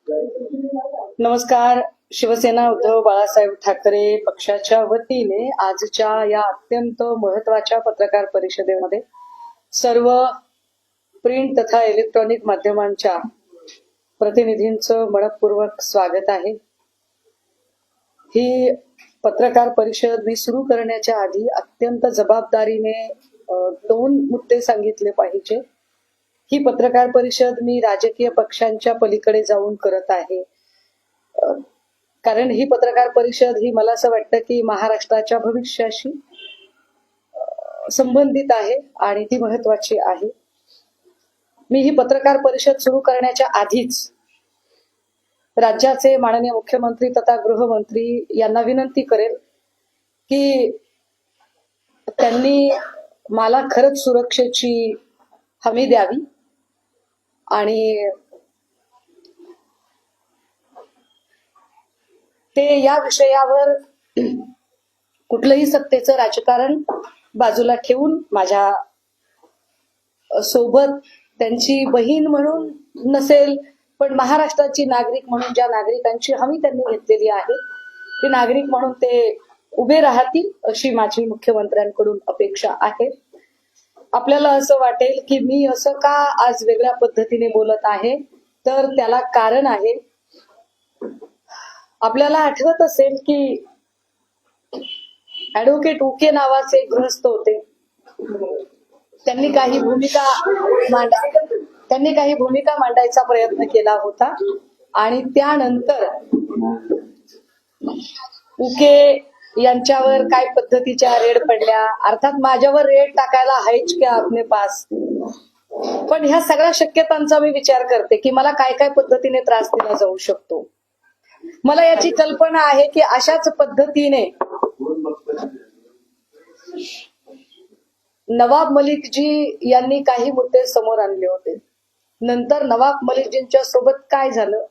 नमस्कार. शिवसेना उद्धव बाळासाहेब ठाकरे पक्षाच्या वतीने आजच्या या अत्यंत महत्वाच्या पत्रकार परिषदेमध्ये सर्व प्रिंट तथा इलेक्ट्रॉनिक माध्यमांच्या प्रतिनिधींचं मनपूर्वक स्वागत आहे. ही पत्रकार परिषद मी सुरू करण्याच्या आधी अत्यंत जबाबदारीने दोन मुद्दे सांगितले पाहिजे. ही पत्रकार परिषद मी राजकीय पक्षांच्या पलीकडे जाऊन करत आहे, कारण ही पत्रकार परिषद ही मला असं वाटतं की महाराष्ट्राच्या भविष्याशी संबंधित आहे आणि ती महत्वाची आहे. मी ही पत्रकार परिषद सुरू करण्याच्या आधीच राज्याचे माननीय मुख्यमंत्री तथा गृहमंत्री यांना विनंती करेल की त्यांनी मला खरंच सुरक्षेची हमी द्यावी आणि ते या विषयावर कुठलंही सत्तेचं राजकारण बाजूला ठेवून माझ्या सोबत त्यांची बहीण म्हणून नसेल पण महाराष्ट्राची नागरिक म्हणून ज्या नागरिकांची हमी त्यांनी घेतलेली आहे ते नागरिक म्हणून ते उभे राहतील अशी माझी मुख्यमंत्र्यांकडून अपेक्षा आहे. आपल्याला असं वाटेल की मी असं का आज वेगळ्या पद्धतीने बोलत आहे, तर त्याला कारण आहे. आपल्याला आठवत असेल की ऍडव्होकेट उके नावाचे एक गृहस्थ होते. त्यांनी काही भूमिका मांडायचा प्रयत्न केला होता आणि त्यानंतर उके यांच्यावर काय पद्धतीच्या रेड पडल्या. अर्थात माझ्यावर रेड टाकायला आहेच क्या आपने पास, पण ह्या सगळ्या शक्यतांचा मी विचार करते की मला काय काय पद्धतीने त्रास दिला जाऊ शकतो. मला याची कल्पना आहे की अशाच पद्धतीने नवाब मलिकजी यांनी काही मुद्दे समोर आणले होते. नंतर नवाब मलिकजींच्या सोबत काय झालं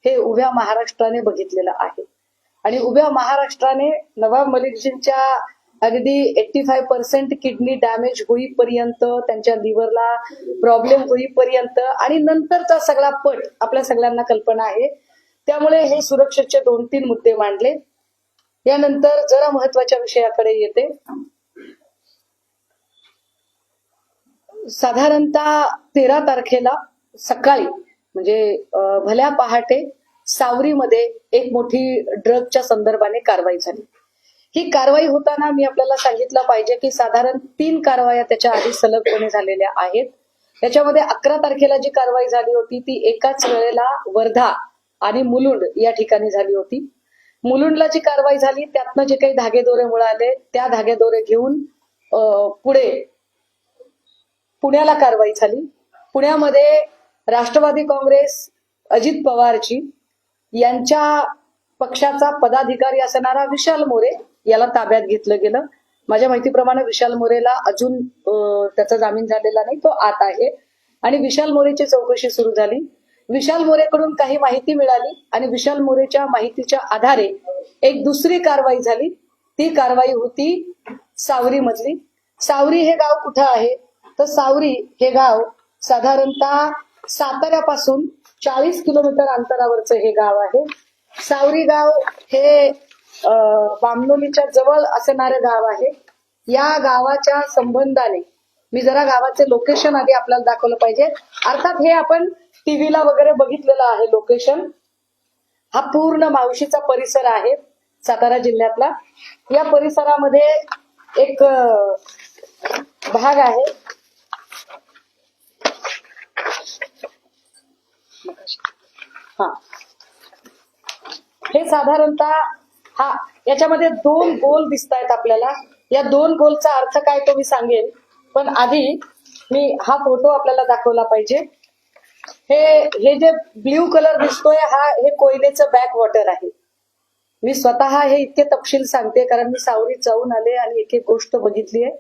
हे उभ्या महाराष्ट्राने बघितलेलं आहे आणि उभ्या महाराष्ट्राने नवाब मलिकजींच्या अगदी 85% किडनी डॅमेज होईपर्यंत, त्यांच्या लिव्हरला प्रॉब्लेम होईपर्यंत आणि नंतरचा सगळा पट आपल्या सगळ्यांना कल्पना आहे. त्यामुळे हे सुरक्षेचे 2-3 मुद्दे मांडले. यानंतर जरा महत्वाच्या विषयाकडे येते. साधारणतः 13 तारखेला सकाळी म्हणजे भल्या पहाटे सावरीमध्ये एक मोठी ड्रगच्या संदर्भाने कारवाई झाली. ही कारवाई होताना मी आपल्याला सांगितलं पाहिजे की साधारण 3 कारवाया त्याच्या आधी सलगपणे झालेल्या आहेत. त्याच्यामध्ये 11 तारखेला जी कारवाई झाली होती ती एकाच वेळेला वर्धा आणि मुलुंड या ठिकाणी झाली होती. मुलुंडला जी कारवाई झाली त्यातनं जे काही धागेदोरे मिळाले त्या धागेदोरे घेऊन पुढे पुण्याला कारवाई झाली. पुण्यामध्ये राष्ट्रवादी काँग्रेस अजित पवारजी यांच्या पक्षाचा पदाधिकारी असणारा विशाल मोरे याला ताब्यात घेतलं गेलं. माझ्या माहितीप्रमाणे विशाल मोरेला अजून त्याचा जामीन झालेला नाही, तो आत आहे आणि विशाल मोरेची चौकशी सुरू झाली. विशाल मोरेकडून काही माहिती मिळाली आणि विशाल मोरेच्या माहितीच्या आधारे एक दुसरी कारवाई झाली. ती कारवाई होती सावरी मधली. सावरी हे गाव कुठं आहे तर सावरी हे गाव साधारणतः साताऱ्यापासून 40 किलोमीटर अंतरावरचं हे गाव आहे. सावरी गाव हे बामणोलीच्या जवळ असणारं गाव आहे. या गावाच्या संबंधाने मी जरा गावाचे लोकेशन आधी आपल्याला दाखवलं पाहिजे. अर्थात हे आपण टीव्हीला वगैरे बघितलेलं आहे लोकेशन. हा पूर्ण मावशीचा परिसर आहे सातारा जिल्ह्यातला. या परिसरामध्ये एक भाग आहे हे साधारणतः याच्यामध्ये 2 गोल दिसत आहेत आपल्याला. या 2 गोलचा अर्थ काय तो मी सांगेल, पण आधी मी हा फोटो आपल्याला दाखवला पाहिजे. हे जे ब्ल्यू कलर दिसतोय हे कोयनेचं बॅक वॉटर आहे. मी स्वतः हे इतके तपशील सांगते कारण मी सावरीत जाऊन आले आणि एक एक गोष्ट बघितली आहे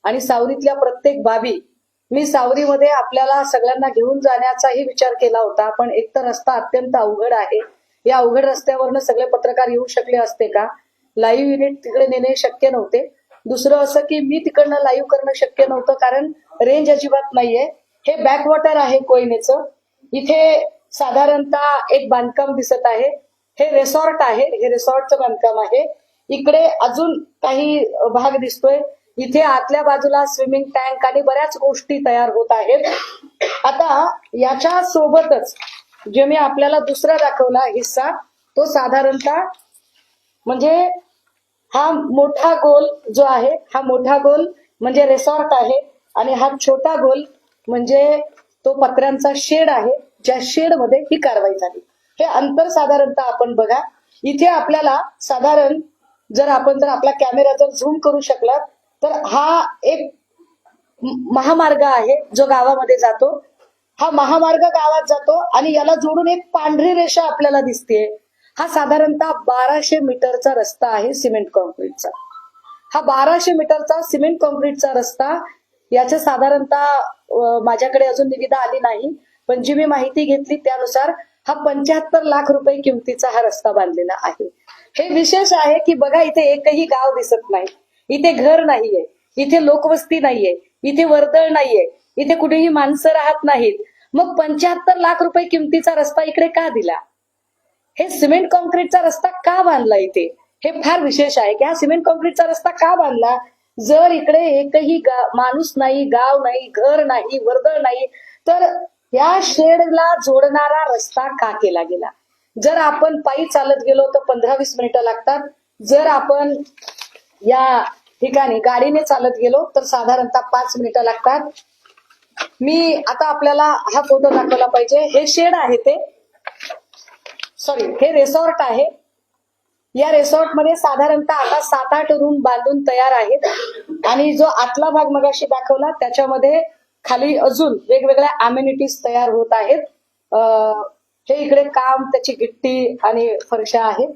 आणि सावरीतल्या प्रत्येक बाबी मी सावरीमध्ये आपल्याला सगळ्यांना घेऊन जाण्याचाही विचार केला होता, पण एक तर रस्ता अत्यंत अवघड आहे. या अवघड रस्त्यावरनं सगळे पत्रकार येऊ शकले असते का? लाईव्ह युनिट तिकडे नेणे शक्य नव्हते. दुसरं असं की मी तिकडनं लाईव्ह करणं शक्य नव्हतं कारण रेंज अजिबात नाहीये. हे बॅकवॉटर आहे कोयनेचं. इथे साधारणतः एक बांधकाम दिसत आहे. हे रिसॉर्ट आहे, हे रिसॉर्टचं बांधकाम आहे. इकडे अजून काही भाग दिसतोय. इथे आतल्या बाजूला स्विमिंग टँक आणि बऱ्याच गोष्टी तयार होत आहेत. आता याच्या सोबतच जे मी आपल्याला दुसरा दाखवला हिस्सा, तो साधारणतः म्हणजे हा मोठा गोल जो आहे, हा मोठा गोल म्हणजे रिसॉर्ट आहे आणि हा छोटा गोल म्हणजे तो पत्र्यांचा शेड आहे, ज्या शेड मध्ये ही कारवाई झाली. हे अंतर साधारणतः आपण बघा. इथे आपल्याला साधारण जर आपला कॅमेरा जर झूम करू शकला तर हा एक महामार्ग आहे जो गावामध्ये जातो. हा महामार्ग गावात जातो आणि याला जोडून एक पांढरी रेषा आपल्याला दिसते. हा साधारणतः 1200 मीटरचा रस्ता आहे सिमेंट कॉन्क्रीटचा. हा 1200 मीटरचा सिमेंट कॉन्क्रीटचा रस्ता. याचे साधारणतः माझ्याकडे अजून निविदा आली नाही, पण जी मी माहिती घेतली त्यानुसार हा 75 लाख रुपये किमतीचा हा रस्ता बांधलेला आहे. हे विशेष आहे की बघा, इथे एकही गाव दिसत नाही, इथे घर नाहीये, इथे लोकवस्ती नाहीये, इथे वर्दळ नाहीये, इथे कुठेही माणसं राहत नाहीत. मग 75 लाख रुपये किमतीचा रस्ता इकडे का दिला? हे सिमेंट कॉन्क्रीटचा रस्ता का बांधला इथे? हे फार विशेष आहे की हा सिमेंट कॉन्क्रीटचा रस्ता का बांधला? जर इकडे एकही माणूस नाही, गाव नाही, घर नाही, वर्दळ नाही, तर या शेडला जोडणारा रस्ता का केला गेला? जर आपण पायी चालत गेलो तर 15-20 मिनिटं लागतात. जर आपण या ठिकाणी गाडीने चालत गेलो तर साधारणतः 5 मिनिटं लागतात. मी आता आपल्याला हा फोटो दाखवला पाहिजे. हे शेड आहे, हे रिसॉर्ट आहे. या रिसॉर्ट मध्ये साधारणतः आता 7-8 रूम बांधून तयार आहेत आणि जो आतला भाग मगाशी दाखवला त्याच्यामध्ये खाली अजून वेगवेगळ्या अमेनिटीज तयार होत आहेत. हे इकडे काम, त्याची गिट्टी आणि फरशा आहे.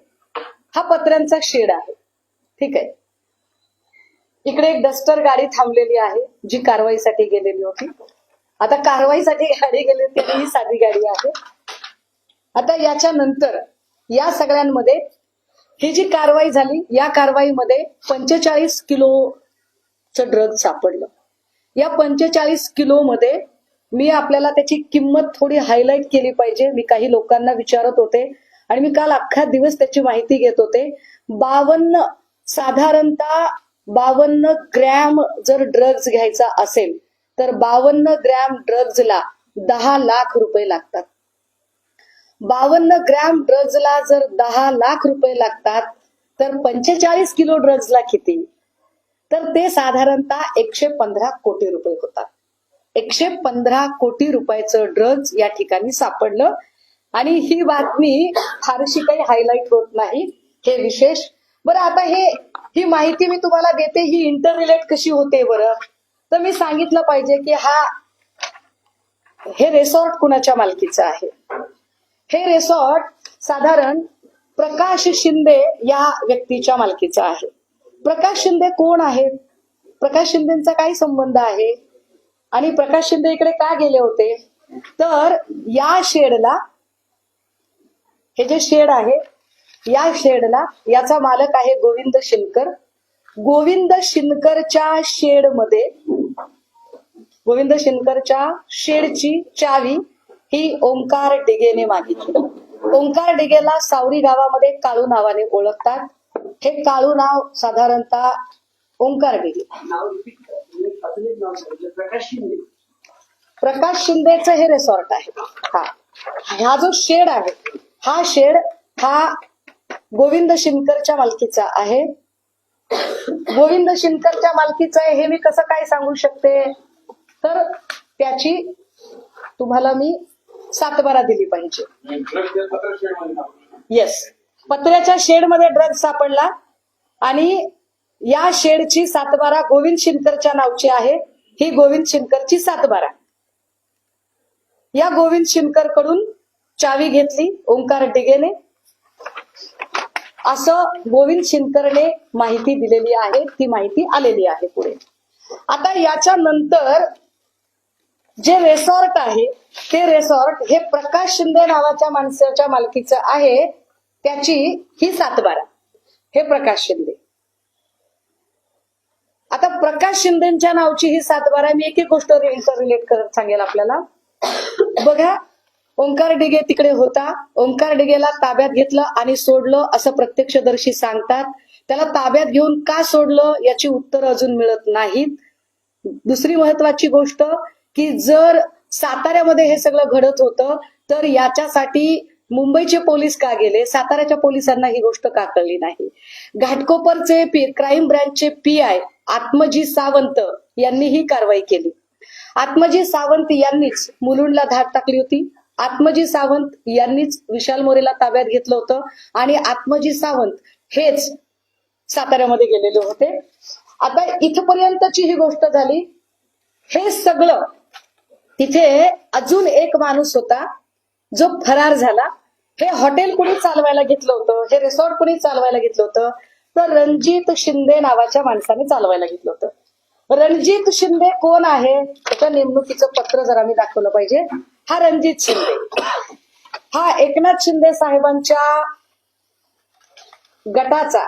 हा पत्र्यांचा शेड आहे. ठीक आहे. इकडे एक डस्टर गाडी थांबलेली आहे जी कारवाईसाठी गेलेली होती. आता कारवाईसाठी गाडी गेली होती आणि ही साधी गाडी आहे. आता याच्या नंतर या सगळ्यांमध्ये ही जी कारवाई झाली, या कारवाईमध्ये 45 किलोचं ड्रग सापडलं. या 45 किलो मध्ये मी आपल्याला त्याची किंमत थोडी हायलाइट केली पाहिजे. मी काही लोकांना विचारत होते आणि मी काल अख्खा दिवस त्याची माहिती घेत होते. साधारणतः 52 ग्रॅम जर ड्रग्ज घ्यायचा असेल तर 52 ग्रॅम ड्रग्जला 10 लाख रुपये लागतात. 52 ग्रॅम ड्रग्जला जर 10 लाख रुपये लागतात तर 45 किलो ड्रग्जला किती? तर ते साधारणतः 115 कोटी रुपये होतात. 115 कोटी रुपयाचं ड्रग्ज या ठिकाणी सापडलं आणि ही बातमी फारशी काही हायलाइट होत नाही. हे विशेष. बरं, आता ही माहिती मी तुम्हाला देते, ही इंटर रिलेट कशी होते बरं? तर मी सांगितलं पाहिजे की हे रिसॉर्ट कुणाच्या मालकीचं आहे. हे रिसॉर्ट साधारण प्रकाश शिंदे या व्यक्तीच्या मालकीचं आहे. प्रकाश शिंदे कोण आहेत? प्रकाश शिंदेचा काय संबंध आहे आणि प्रकाश शिंदे इकडे का गेले होते? तर या शेडला, हे जे शेड आहे, या शेडला याचा मालक आहे गोविंद शिनकर. गोविंद शिनकरच्या शेडमध्ये, गोविंद शिनकरच्या शेडची चावी ही ओंकार डिगेने मागितली. ओंकार डिगेला सावरी गावामध्ये काळू नावाने ओळखतात. हे काळू नाव साधारणतः ओंकार डिगे. प्रकाश शिंदेचं हे रिसॉर्ट आहे. हा जो शेड आहे, हा शेड हा गोविंद शिनकरच्या मालकीचा आहे. गोविंद शिनकरच्या मालकीचा आहे हे मी कसं काय सांगू शकते? तर त्याची तुम्हाला मी सातबारा दिली पाहिजे. येस, पत्र्याच्या शेडमध्ये ड्रग्ज सापडला आणि या शेडची सातबारा गोविंद शिनकरच्या नावची आहे. ही गोविंद शिनकरची सातबारा. या गोविंद शिनकर कडून चावी घेतली ओंकार डिगेने, असं गोविंद शिनकरने माहिती दिलेली आहे. ती माहिती आलेली आहे पुढे. आता याच्या नंतर जे रिसॉर्ट आहे ते रिसॉर्ट हे प्रकाश शिंदे नावाच्या माणसाच्या मालकीचं आहे. त्याची ही सातबारा, हे प्रकाश शिंदे. आता प्रकाश शिंदेच्या नावची ही सातबारा, मी एक एक गोष्ट रिलेट करत सांगेल आपल्याला. बघा, ओंकार डिगे तिकडे होता. ओंकार डिगेला ताब्यात घेतलं आणि सोडलं असं प्रत्यक्षदर्शी सांगतात. त्याला ताब्यात घेऊन का सोडलं याची उत्तर अजून मिळत नाहीत. दुसरी महत्वाची गोष्ट की जर साताऱ्यामध्ये हे सगळं घडत होतं तर याच्यासाठी मुंबईचे पोलीस का गेले, साताऱ्याच्या पोलिसांना ही गोष्ट का कळली नाही. घाटकोपरचे क्राईम ब्रँचचे PI आत्मजी सावंत यांनी ही कारवाई केली. आत्मजी सावंत यांनीच मुलुंडला धाड टाकली होती. आत्मजी सावंत यांनीच विशाल मोरेला ताब्यात घेतलं होतं आणि आत्मजी सावंत हेच साताऱ्यामध्ये गेलेले होते. आता इथपर्यंतची ही गोष्ट झाली. हे सगळं तिथे अजून एक माणूस होता जो फरार झाला. हे हॉटेल कुणी चालवायला घेतलं होतं, हे रिसॉर्ट कुणी चालवायला घेतलं होतं, तर रणजित शिंदे नावाच्या माणसाने चालवायला घेतलं होतं. रणजित शिंदे कोण आहे त्याच्या नेमणुकीचं पत्र जरा मी दाखवलं पाहिजे. हा रणजित शिंदे हा एकनाथ शिंदे साहेबांच्या गटाचा,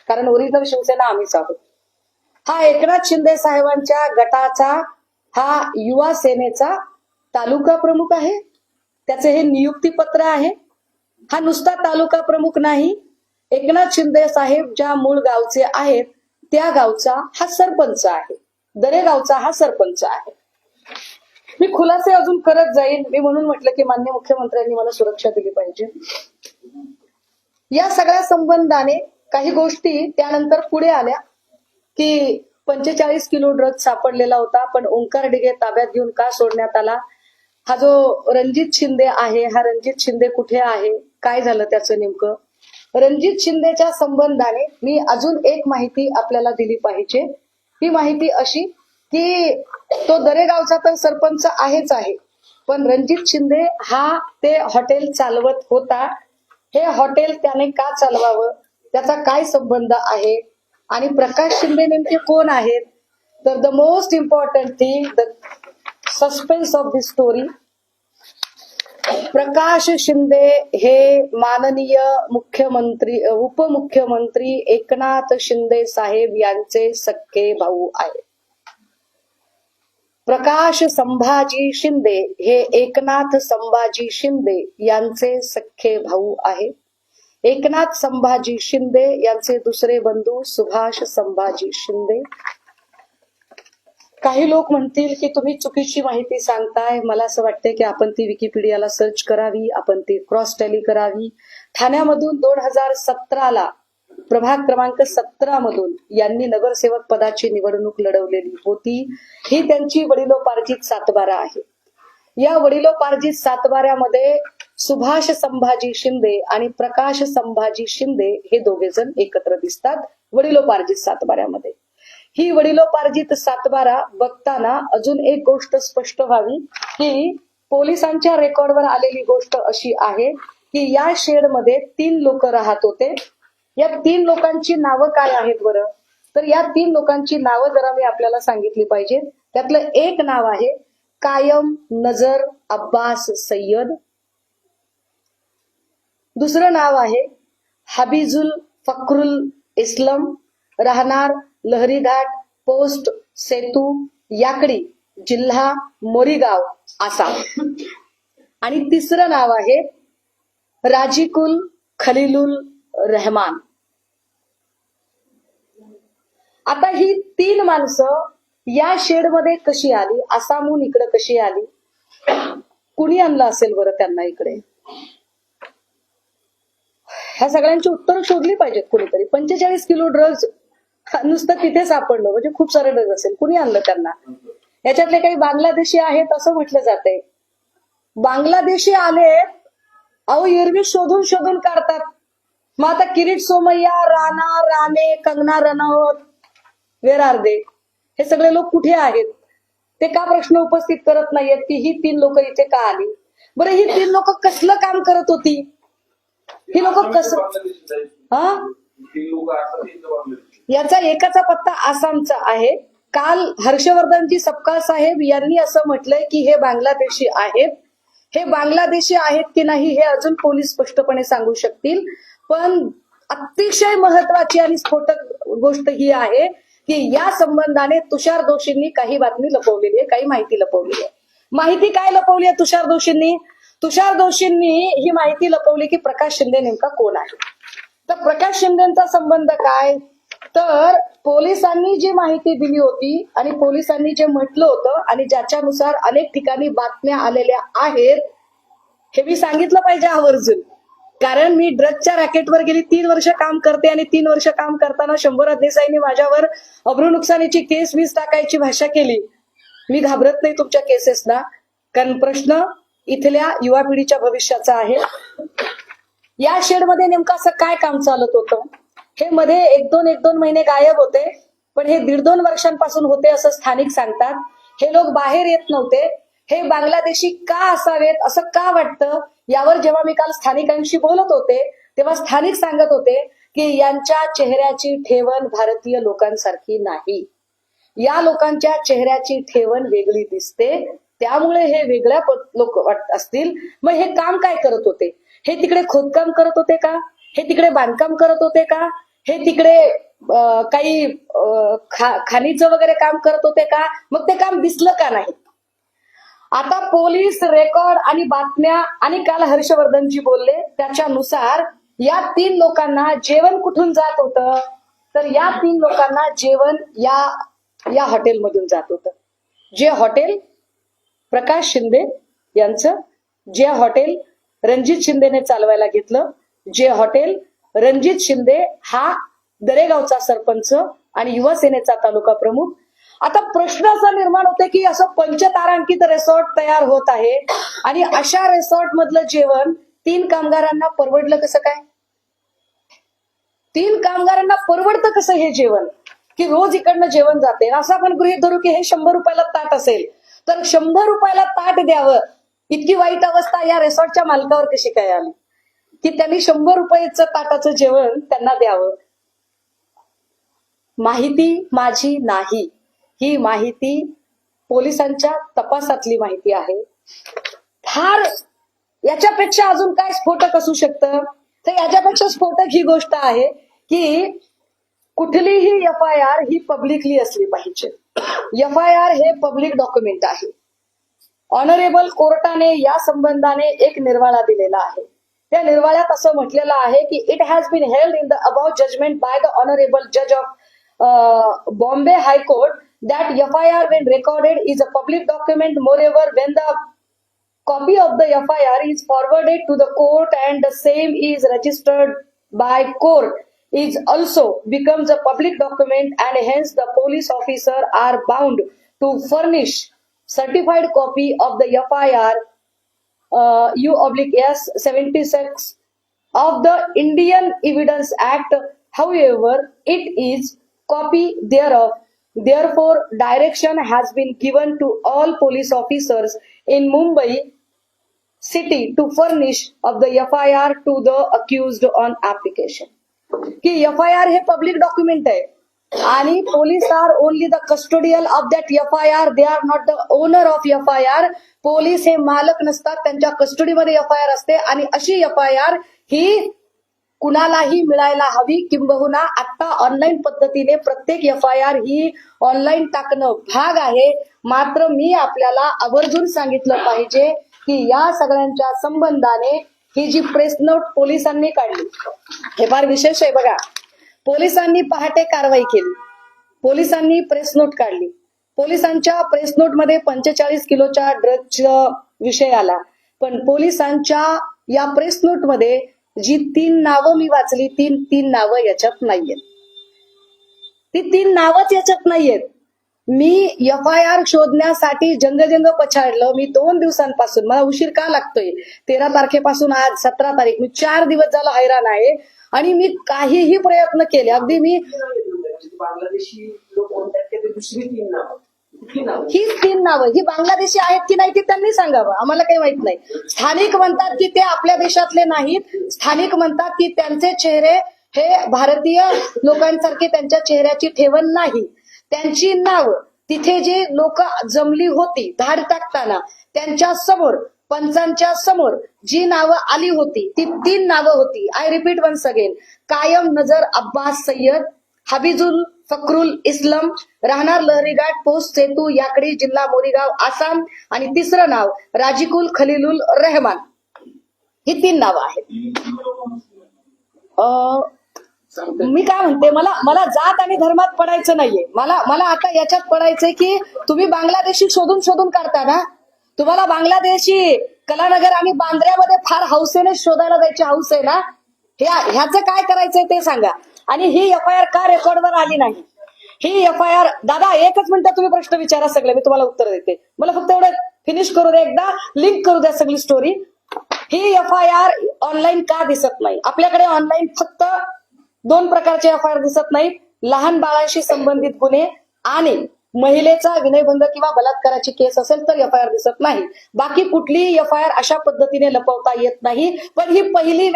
कारण ओरिजिनल शिवसेना आम्हीच आहोत, हा एकनाथ शिंदे साहेबांच्या गटाचा हा युवा सेनेचा तालुका प्रमुख आहे. त्याचे हे नियुक्ती पत्र आहे. हा नुसता तालुका प्रमुख नाही, एकनाथ शिंदे साहेब ज्या मूळ गावचे आहेत त्या गावचा हा सरपंच आहे. दरेगावचा हा सरपंच आहे. मी खुलासे अजून करत जाईन. मी म्हणून म्हटलं की माननीय मुख्यमंत्र्यांनी मला सुरक्षा दिली पाहिजे. या सगळ्या संबंधाने काही गोष्टी त्यानंतर पुढे आल्या की 45 किलो ड्रग सापडलेला होता, पण ओंकार डिगे ताब्यात घेऊन का सोडण्यात आला. हा जो रणजित शिंदे आहे, हा रणजित शिंदे कुठे आहे, काय झालं त्याचं नेमकं. रणजित शिंदेच्या संबंधाने मी अजून एक माहिती आपल्याला दिली पाहिजे. ही माहिती अशी की तो दरेगावचा तर सरपंच आहेच आहे, पण रणजित शिंदे हा ते हॉटेल चालवत होता. हे हॉटेल त्याने का चालवावं, त्याचा काय संबंध आहे आणि प्रकाश शिंदे नेमके कोण आहेत. तर the most important thing, the suspense of the story, Prakash Shinde हे माननीय मुख्यमंत्री उपमुख्यमंत्री एकनाथ शिंदे साहेब यांचे सख्खे भाऊ आहेत. प्रकाश संभाजी शिंदे हे एकनाथ संभाजी शिंदे यांचे सख्खे भाऊ आहे. एकनाथ संभाजी शिंदे यांचे दुसरे बंधू सुभाष संभाजी शिंदे. काही लोक म्हणतील की तुम्ही चुकीची माहिती सांगताय. मला असं वाटतंय की आपण ती विकिपीडियाला सर्च करावी, आपण ती क्रॉस टॅली करावी. ठाण्यामधून 2017ला प्रभाग क्रमांक 17 मधून यांनी नगरसेवक पदाची निवडणूक लढवलेली होती. ही त्यांची वडिलोपार्जित सातबारा आहे. या वडिलोपार्जित सातबाऱ्यामध्ये सुभाष संभाजी शिंदे आणि प्रकाश संभाजी शिंदे हे दोघे जण एकत्र दिसतात वडिलोपार्जित सातबाऱ्यामध्ये. ही वडिलोपार्जित सातबारा बघताना अजून एक गोष्ट स्पष्ट व्हावी की पोलिसांच्या रेकॉर्डवर आलेली गोष्ट अशी आहे की या शेडमध्ये 3 लोक राहत होते. या 3 लोकांची नावं काय आहेत बरं, तर या 3 लोकांची नावं जरा मी आपल्याला सांगितली पाहिजे. त्यातलं एक नाव आहे कायम नजर अब्बास सय्यद. दुसरं नाव आहे हबीजुल फक्रुल इस्लम, राहणार लहरीघाट पोस्ट सेतू याकडी, जिल्हा मोरीगाव, आसाम. आणि तिसरं नाव आहे राजिकुल खलीलुल रहमान. आता ही 3 माणसं या शेडमध्ये कशी आली, आसामहून इकडे कशी आली, कुणी आणलं असेल बरं त्यांना इकडे. ह्या सगळ्यांची उत्तरं शोधली पाहिजेत कुणीतरी. 45 किलो ड्रग्ज नुसतं तिथे सापडलं म्हणजे खूप सारे ड्रग्ज असेल. कुणी आणलं त्यांना. याच्यातले काही बांगलादेशी आहेत असं म्हटलं जाते. बांगलादेशी आलेत, अहो एरवी शोधून शोधून काढतात. मग आता किरीट सोमय्या, राणा राणे, कंगना रनौत, वेर आर दे, हे सगळे लोक कुठे आहेत. ते का प्रश्न उपस्थित करत नाहीयेत की ही 3 लोक इथे का आली. बरं ही 3 लोक कसलं काम करत होती, ही लोक कसं, याचा एकाचा पत्ता आसामचा आहे. काल हर्षवर्धनजी सपकाळ साहेब यांनी असं म्हटलंय की हे बांगलादेशी आहेत. हे बांगलादेशी आहेत की नाही हे अजून पोलीस स्पष्टपणे सांगू शकतील. पण अतिशय महत्वाची आणि स्फोटक गोष्ट ही आहे की या संबंधाने तुषार दोशींनी काही बातमी लपवलेली आहे, काही माहिती लपवलेली आहे. माहिती काय लपवली आहे तुषार दोशींनी. तुषार दोशींनी ही माहिती लपवली की प्रकाश शिंदे नेमका कोण आहे. तर प्रकाश शिंदेचा संबंध काय, तर पोलिसांनी जी माहिती दिली होती आणि पोलिसांनी जे म्हटलं होतं आणि ज्याच्यानुसार अनेक ठिकाणी बातम्या आलेल्या आहेत, हे मी सांगितलं पाहिजे आवर्जून. कारण मी ड्रगच्या रॅकेटवर गेली 3 वर्ष काम करते आणि 3 वर्ष काम करताना शंभूराज देसाईंनी माझ्यावर अब्रू नुकसानीची केस वीस टाकायची भाषा केली. मी घाबरत नाही तुमच्या केसेसना, कारण प्रश्न इथल्या युवा पिढीच्या भविष्याचा आहे. या शेडमध्ये नेमकं असं काय काम चालत होतं, हे मध्ये एक दोन महिने गायब होते, पण हे 1.5-2 वर्षांपासून होते असं स्थानिक सांगतात. हे लोक बाहेर येत नव्हते. हे बांगलादेशी का असावेत, असं का वाटतं, यावर जेव्हा मी काल स्थानिकांशी बोलत होते तेव्हा स्थानिक सांगत होते की यांच्या चेहऱ्याची ठेवण भारतीय लोकांसारखी नाही. या लोकांच्या चेहऱ्याची ठेवण वेगळी दिसते, त्यामुळे हे वेगळ्या लोक वाटत असतील. मग हे काम काय करत होते, हे तिकडे खोदकाम करत होते का, हे तिकडे बांधकाम करत होते का, हे तिकडे काही खाणीचं वगैरे काम करत होते का, मग ते काम दिसलं का नाही. आता पोलीस रेकॉर्ड आणि बातम्या आणि काल हर्षवर्धनजी बोलले त्याच्यानुसार या 3 लोकांना जेवण कुठून जात होतं, तर या 3 लोकांना जेवण या हॉटेलमधून जात होतं. जे हॉटेल प्रकाश शिंदे यांचं, जे हॉटेल रणजित शिंदेने चालवायला घेतलं, जे हॉटेल रणजित शिंदे हा दरेगावचा सरपंच आणि युवा सेनेचा तालुका प्रमुख. आता प्रश्न असा निर्माण होते की असं पंचतारांकित रिसॉर्ट तयार होत आहे आणि अशा रिसॉर्ट मधलं जेवण 3 कामगारांना परवडलं कसं काय. 3 कामगारांना परवडतं कसं हे जेवण, की रोज इकडनं जेवण जाते. असं आपण गृहीत धरू की हे 100 रुपयाला ताट असेल, तर 100 रुपयाला ताट द्यावं, इतकी वाईट अवस्था या रिसॉर्टच्या मालकावर कशी काय आली की त्यांनी 100 रुपयाचं ताटाचं जेवण त्यांना द्यावं. माहिती माझी नाही, ही माहिती पोलिसांच्या तपासातली माहिती आहे. फार याच्यापेक्षा अजून काय स्फोटक असू शकतं, तर याच्यापेक्षा स्फोटक ही गोष्ट आहे की कुठलीही FIR ही पब्लिकली असली पाहिजे. FIR हे पब्लिक डॉक्युमेंट आहे. ऑनरेबल कोर्टाने या संबंधाने एक निर्वाळा दिलेला आहे. त्या निर्वाळ्यात असं म्हटलेलं आहे की it has been held in the about judgement by the honourable जज of Bombay high court that FIR when recorded is a public document. Moreover, when the copy of the FIR is forwarded to the court and the same is registered by court, is also becomes a public document, and hence the police officer are bound to furnish certified copy of the FIR U/S 76 of the Indian Evidence Act. However, it is copy thereof. Therefore, direction has been given to all police officers in Mumbai city to furnish of the FIR to the accused on application. की FIR हे public document आहे आणि police are only the custodial of that FIR. They are not the owner of FIR. Police हे मालक नसतात, त्यांच्या कस्टडीमध्ये FIR असते आणि अशी FIR ही कुणालाही मिळायला हवी. किंबहुना आता ऑनलाईन पद्धतीने प्रत्येक FIR ही ऑनलाईन टाकणं भाग आहे. मात्र मी आपल्याला आवर्जून सांगितलं पाहिजे की या सगळ्यांच्या संबंधाने ही जी प्रेस नोट पोलिसांनी काढली, हे फार विशेष आहे बघा. पोलिसांनी पहाटे कारवाई केली, पोलिसांनी प्रेस नोट काढली. पोलिसांच्या प्रेस नोट मध्ये 45 किलोच्या ड्रगचा विषय आला, पण पोलिसांच्या या प्रेस नोट मध्ये जी 3 नावं मी वाचली, 3 नावं याच्यात नाहीयेत. ती 3 नावच याच्यात नाहीयेत. मी FIR शोधण्यासाठी जंग पछाडलं. मी 2 दिवसांपासून, मला उशीर का लागतोय, 13 तारखेपासून आज 17 तारीख, मी 4 दिवस झालं हैराण आहे आणि मी काहीही प्रयत्न केले. अगदी मी बांगलादेशी लोक दुसरी 3 नावं, हीच 3 नावं ही बांगलादेशी आहेत की नाही ते त्यांनी सांगावं, आम्हाला काही माहित नाही. स्थानिक म्हणतात की ते आपल्या देशातले नाहीत. स्थानिक म्हणतात की त्यांचे चेहरे हे भारतीय लोकांसारखे त्यांच्या चेहऱ्याची ठेवण नाही. त्यांची नावं तिथे जे लोक जमली होती धाड टाकताना त्यांच्या समोर, पंचांच्या समोर जी नावं आली होती ती 3 नावं होती. I repeat once again. Kayam Nazar Abbas Sayyad, Habijul Fakrul Islam, राहणार लहरीघाट, पोस्ट सेतू, याकडी, जिल्हा मोरीगाव, आसाम. आणि तिसरं नाव राजिकुल खलीलुल रहमान. ही 3 नावं आहेत. मी काय म्हणते, मला जात आणि धर्मात पडायचं नाहीये. मला आता याच्यात पडायचंय की तुम्ही बांगलादेशी शोधून काढता ना. तुम्हाला बांगलादेशी कलानगर आणि बांद्र्यामध्ये फार हौसेने शोधायला जायची हौस आहे ना. ह्याचं काय करायचंय ते सांगा. आणि ही FIR का रेकॉर्डवर आली नाही? ही FIR, दादा एकच मिनिटं तुम्ही प्रश्न विचारा सगळे, मी तुम्हाला उत्तर देते. मला फक्त एवढं फिनिश करू द्या, एकदा लिंक करू द्या सगळी स्टोरी. ही FIR ऑनलाईन का दिसत नाही? आपल्याकडे ऑनलाईन फक्त 2 प्रकारचे FIR दिसत नाहीत. लहान बाळांशी संबंधित गुन्हे आणि महिलेचा विनयभंग किंवा बलात्काराची केस असेल तर FIR दिसत नाही. बाकी कुठलीही FIR अशा पद्धतीने लपवता येत नाही. पण ही पहिली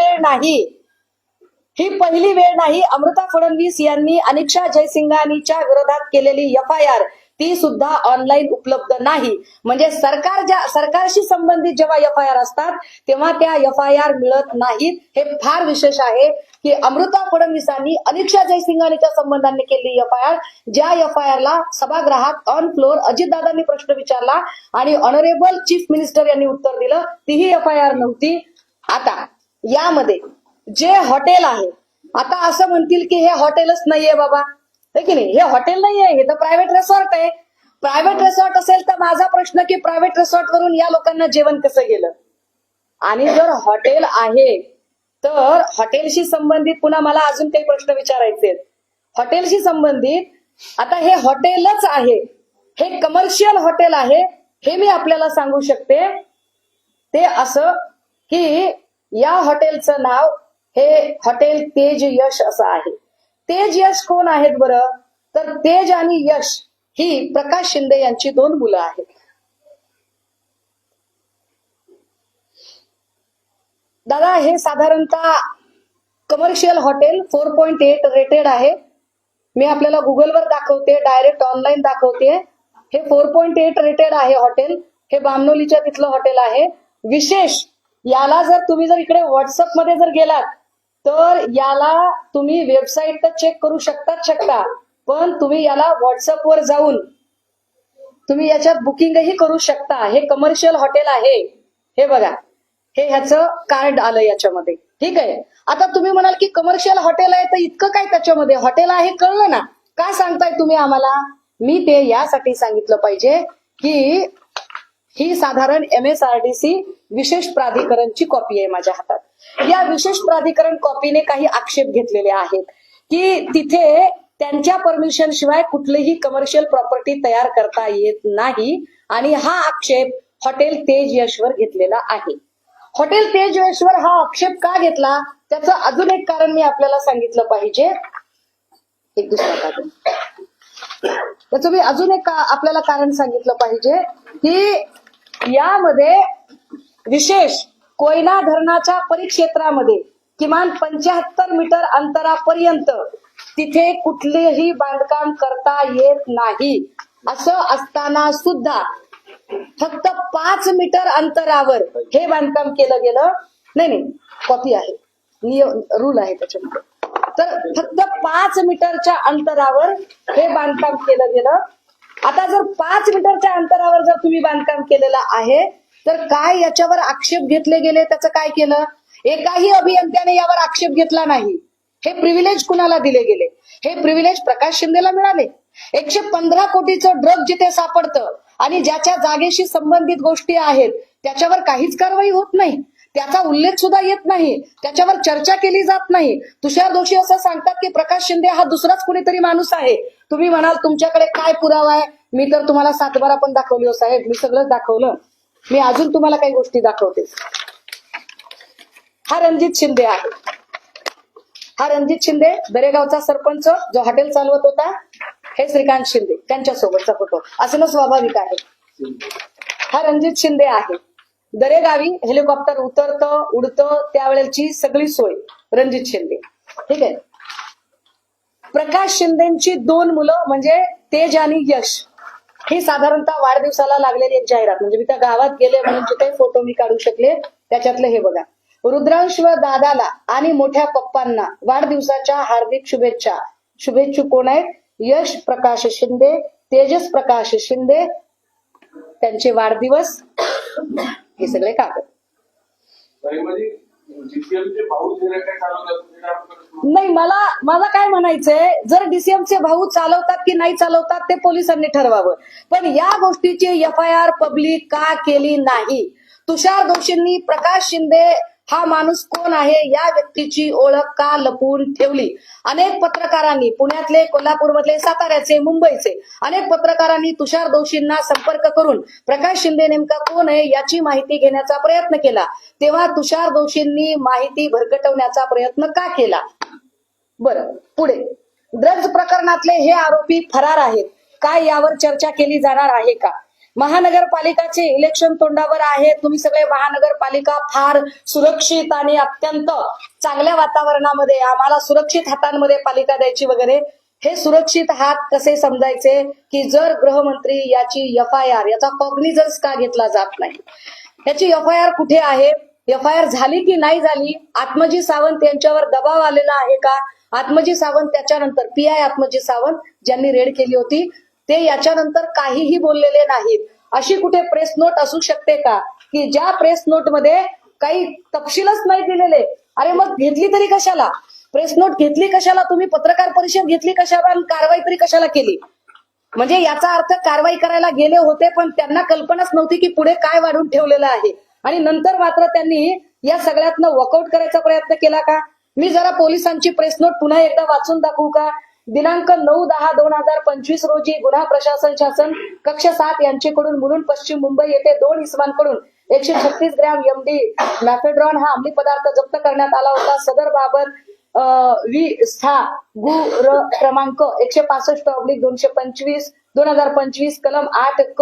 वेळ नाही. अमृता फडणवीस यांनी अनिक्षा जयसिंघानीच्या विरोधात केलेली FIR ती सुद्धा ऑनलाईन उपलब्ध नाही. म्हणजे सरकारशी संबंधित जेव्हा FIR असतात तेव्हा त्या FIR मिळत नाहीत. हे फार विशेष आहे की अमृता फडणवीसांनी अनिक्षा जयसिंघानीच्या संबंधाने केलेली FIR, ज्या FIR ला सभागृहात ऑन फ्लोर अजितदादांनी प्रश्न विचारला आणि ऑनरेबल चीफ मिनिस्टर यांनी उत्तर दिलं, तीही FIR नव्हती. आता यामध्ये जे हॉटेल आहे, आता असं म्हणतील की हे हॉटेलच नाहीये बाबा, है की नाही? हे हॉटेल नाहीये, हे तर प्रायव्हेट रिसॉर्ट आहे. प्रायव्हेट रिसॉर्ट असेल तर माझा प्रश्न की प्रायव्हेट रिसॉर्ट वरून या लोकांना जेवण कसं गेलं? आणि जर हॉटेल आहे तर हॉटेलशी संबंधित पुन्हा मला अजून काही प्रश्न विचारायचे. हॉटेलशी संबंधित आता हे हॉटेलच आहे, हे कमर्शियल हॉटेल आहे, हे मी आपल्याला सांगू शकते. ते असं की या हॉटेलचं नाव हे हॉटेल तेज यश असं आहे. तेज यश कोण आहेत बरं? तर तेज आणि यश ही प्रकाश शिंदे यांची 2 मुलं आहेत. दादा हे साधारणतः कमर्शियल हॉटेल 4.8 रेटेड आहे. मी आपल्याला गुगलवर दाखवते, डायरेक्ट ऑनलाईन दाखवते. हे 4.8 रेटेड आहे हॉटेल. हे बामनोलीच्या तिथलं हॉटेल आहे. विशेष याला जर इकडे व्हॉट्सअप मध्ये जर गेलात तर याला तुम्ही वेबसाईट तर चेक करू शकता, पण तुम्ही याला व्हॉट्सअपवर जाऊन तुम्ही याच्यात बुकिंगही करू शकता. हे कमर्शियल हॉटेल आहे. हे बघा, हे ह्याचं कार्ड आलं याच्यामध्ये. ठीक आहे. आता तुम्ही म्हणाल की कमर्शियल हॉटेल आहे तर इतकं काय त्याच्यामध्ये? हॉटेल आहे कळलं ना, काय सांगताय तुम्ही आम्हाला? मी ते यासाठी सांगितलं पाहिजे की ही साधारण MSRDC विशेष प्राधिकरणची कॉपी आहे माझ्या हातात. या विशेष प्राधिकरण कॉपीने काही आक्षेप घेतलेले आहेत की तिथे त्यांच्या परमिशन शिवाय कुठलीही कमर्शियल प्रॉपर्टी तयार करता येत नाही. आणि हा आक्षेप हॉटेल तेज यशवर घेतलेला आहे. हॉटेल तेज यशवर हा आक्षेप का घेतला त्याचं अजून एक कारण मी आपल्याला सांगितलं पाहिजे. एक दुसरा कारण त्याचं मी अजून एक आपल्याला कारण सांगितलं पाहिजे की यामध्ये विशेष कोयना धरणाच्या परिक्षेत्रामध्ये किमान 75 मीटर अंतरापर्यंत तिथे कुठलेही बांधकाम करता येत नाही. असं असताना सुद्धा फक्त 5 मीटर अंतरावर हे बांधकाम केलं गेलं. नाही, कॉपी आहे, रूल आहे त्याच्यामध्ये. तर फक्त 5 मीटरच्या अंतरावर हे बांधकाम केलं गेलं. आता जर 5 मीटरच्या अंतरावर जर तुम्ही बांधकाम केलेलं आहे तर काय याच्यावर आक्षेप घेतले गेले? त्याचं काय केलं? एकाही अभियंत्याने यावर आक्षेप घेतला नाही. हे प्रिव्हिलेज कुणाला दिले गेले? हे प्रिव्हिलेज प्रकाश शिंदेला मिळाले. 115 कोटीचं ड्रग जिथे सापडतं आणि ज्याच्या जागेशी संबंधित गोष्टी आहेत त्याच्यावर काहीच कारवाई होत नाही, त्याचा उल्लेख सुद्धा येत नाही, त्याच्यावर चर्चा केली जात नाही. तुषार दोषी असं सांगतात की प्रकाश शिंदे हा दुसराच कुणीतरी माणूस आहे. तुम्ही म्हणाल तुमच्याकडे काय पुरावा आहे? मी तर तुम्हाला 7/12 पण दाखवली हो साहेब, मी सगळंच दाखवलं. मी अजून तुम्हाला काही गोष्टी दाखवते. हा रणजित शिंदे आहे. हा रणजित शिंदे दरेगावचा सरपंच जो हॉटेल चालवत होता. हे श्रीकांत शिंदे त्यांच्यासोबतचा फोटो असणं स्वाभाविक आहे. हा रणजित शिंदे आहे. दरेगावी हेलिकॉप्टर उतरतं उडतं त्यावेळेची सगळी सोय रणजित शिंदे. ठीक आहे. प्रकाश शिंदेची 2 मुलं म्हणजे तेज आणि यश ही साधारणतः वाढदिवसाला लागलेली एक जाहिरात. म्हणजे मी त्या गावात गेले म्हणून जिथे फोटो मी काढू शकले त्याच्यातले हे बघा. रुद्रांश व दादाला आणि मोठ्या पप्पांना वाढदिवसाच्या हार्दिक शुभेच्छा. शुभेच्छुक कोण आहेत? यश प्रकाश शिंदे, तेजस प्रकाश शिंदे, त्यांचे वाढदिवस, हे सगळे कागद. नाही, मला काय म्हणायचंय, जर डीसीएमचे भाऊ चालवतात की नाही चालवतात ते पोलिसांनी ठरवावं, पण या गोष्टीची FIR पब्लिक का केली नाही? तुषार दोषींनी प्रकाश शिंदे हा माणूस कोण आहे या व्यक्तीची ओळख का लपवून ठेवली? अनेक पत्रकारांनी, पुण्यातले, कोल्हापूरमधले, साताऱ्याचे, मुंबईचे अनेक पत्रकारांनी तुषार दोषींना संपर्क करून प्रकाश शिंदे नेमका कोण आहे याची माहिती घेण्याचा प्रयत्न केला. तेव्हा तुषार दोषींनी माहिती भरकटवण्याचा प्रयत्न का केला? बरं, पुढे ड्रग्ज प्रकरणातले हे आरोपी फरार आहेत, काय यावर चर्चा केली जाणार आहे का? महानगरपालिकाचे इलेक्शन तोंडावर आहे. तुम्ही सगळे महानगरपालिका फार सुरक्षित आणि अत्यंत चांगल्या वातावरणामध्ये, आम्हाला सुरक्षित हातांमध्ये पालिका द्यायची वगैरे. हे सुरक्षित हात कसे समजायचे की जर गृहमंत्री याची FIR, याचा कॉग्निझन्स का घेतला जात नाही? याची FIR कुठे आहे? FIR झाली की नाही झाली? आत्मजी सावंत यांच्यावर दबाव आलेला आहे का? आत्मजी सावंत त्याच्यानंतर PI आत्मजी सावंत ज्यांनी रेड केली होती ते याच्यानंतर काहीही बोललेले नाहीत. अशी कुठे प्रेस नोट असू शकते का की ज्या प्रेस नोट मध्ये काही तपशीलच नाही दिलेले? अरे मग घेतली तरी कशाला? प्रेस नोट घेतली कशाला? तुम्ही पत्रकार परिषद घेतली कशाला? आणि कारवाई तरी कशाला केली? म्हणजे याचा अर्थ कारवाई करायला गेले होते पण त्यांना कल्पनाच नव्हती की पुढे काय वाढून ठेवलेलं आहे, आणि नंतर मात्र त्यांनी या सगळ्यातनं वॉकआउट करायचा प्रयत्न केला का? मी जरा पोलिसांची प्रेस नोट पुन्हा एकदा वाचून दाखवू का? दिनांक 9/10/2025 रोजी गुन्हा प्रशासन शासन कक्ष 7 यांच्याकडून मुलुंड पश्चिम मुंबई येथे 2 इसमांकडून 136 ग्रॅम MD मॅफेड्रॉन हा अंमली पदार्थ जप्त करण्यात आला होता. सदर बाबत गु र क्रमांक 165/225 2025 कलम 8 क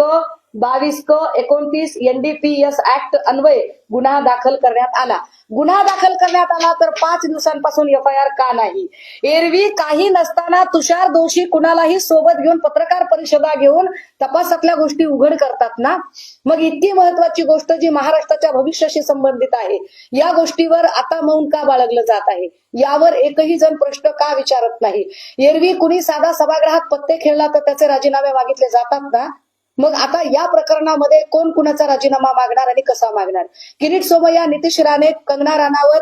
22 क 29 NDPS ऍक्ट अन्वये गुन्हा दाखल करण्यात आला. गुन्हा दाखल करण्यात आला तर 5 दिवसांपासून FIR का नाही? एरवी काही नसताना तुषार दोषी कुणालाही सोबत घेऊन पत्रकार परिषदा घेऊन तपासातल्या गोष्टी उघड करतात ना. मग इतकी महत्वाची गोष्ट जी महाराष्ट्राच्या भविष्याशी संबंधित आहे या गोष्टीवर आता मौन का बाळगलं जात आहे? यावर एकही जण प्रश्न का विचारत नाही? एरवी कुणी साधा सभागृहात पत्ते खेळला तर त्याचे राजीनामे मागितले जातात ना. मग आता या प्रकरणामध्ये कोण कुणाचा राजीनामा मागणार आणि कसा मागणार? किरीट सोमय्या, नितीश राणे, कंगना राणावत,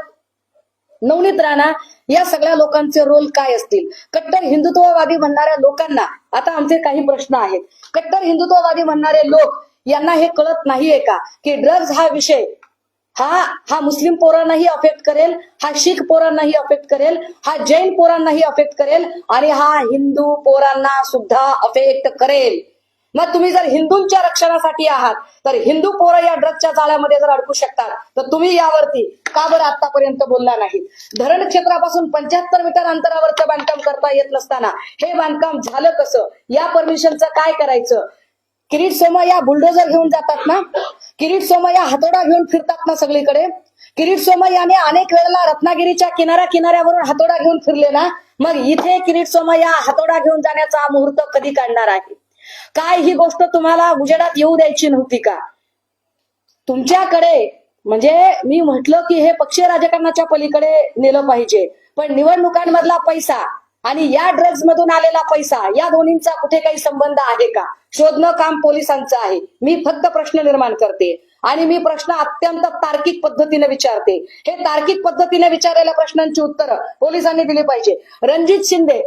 नवनीत राणा या सगळ्या लोकांचे रोल काय असतील? कट्टर हिंदुत्ववादी म्हणणाऱ्या लोकांना आता आमचे काही प्रश्न आहेत. कट्टर हिंदुत्ववादी म्हणणारे लोक यांना हे कळत नाहीये का की ड्रग्ज हा विषय हा मुस्लिम पोरांनाही अफेक्ट करेल, हा शीख पोरांनाही अफेक्ट करेल, हा जैन पोरांनाही अफेक्ट करेल आणि हा हिंदू पोरांना सुद्धा अफेक्ट करेल. मग तुम्ही जर हिंदूंच्या रक्षणासाठी आहात तर हिंदू पोरं या ड्रग्जच्या जाळ्यामध्ये जर अडकू शकतात तर तुम्ही यावरती का बरं आतापर्यंत बोलला नाही? धरण क्षेत्रापासून 75 मीटर अंतरावरचं बांधकाम करता येत नसताना हे बांधकाम झालं कसं? या परमिशनचं काय करायचं? किरीट सोमय्या बुलडोजर घेऊन जातात ना, किरीट सोमय्या हातोडा घेऊन फिरतात ना सगळीकडे. किरीट सोमय्याने अनेक वेळेला रत्नागिरीच्या किनाऱ्यावरून हातोडा घेऊन फिरले ना. मग इथे किरीट सोमय्या हातोडा घेऊन जाण्याचा मुहूर्त कधी काढणार आहे? काय ही गोष्ट तुम्हाला उजेडात येऊ द्यायची नव्हती का? तुमच्याकडे म्हणजे मी म्हटलं की हे पक्षीय राजकारणाच्या पलीकडे नेलं पाहिजे, पण निवडणुकांमधला पैसा आणि या ड्रग्ज मधून आलेला पैसा या दोन्हींचा कुठे काही संबंध आहे का? शोधणं काम पोलिसांचं आहे. मी फक्त प्रश्न निर्माण करते आणि मी प्रश्न अत्यंत तार्किक पद्धतीने विचारते. हे तार्किक पद्धतीने विचारलेल्या प्रश्नांची उत्तरं पोलिसांनी दिली पाहिजे. रणजित शिंदे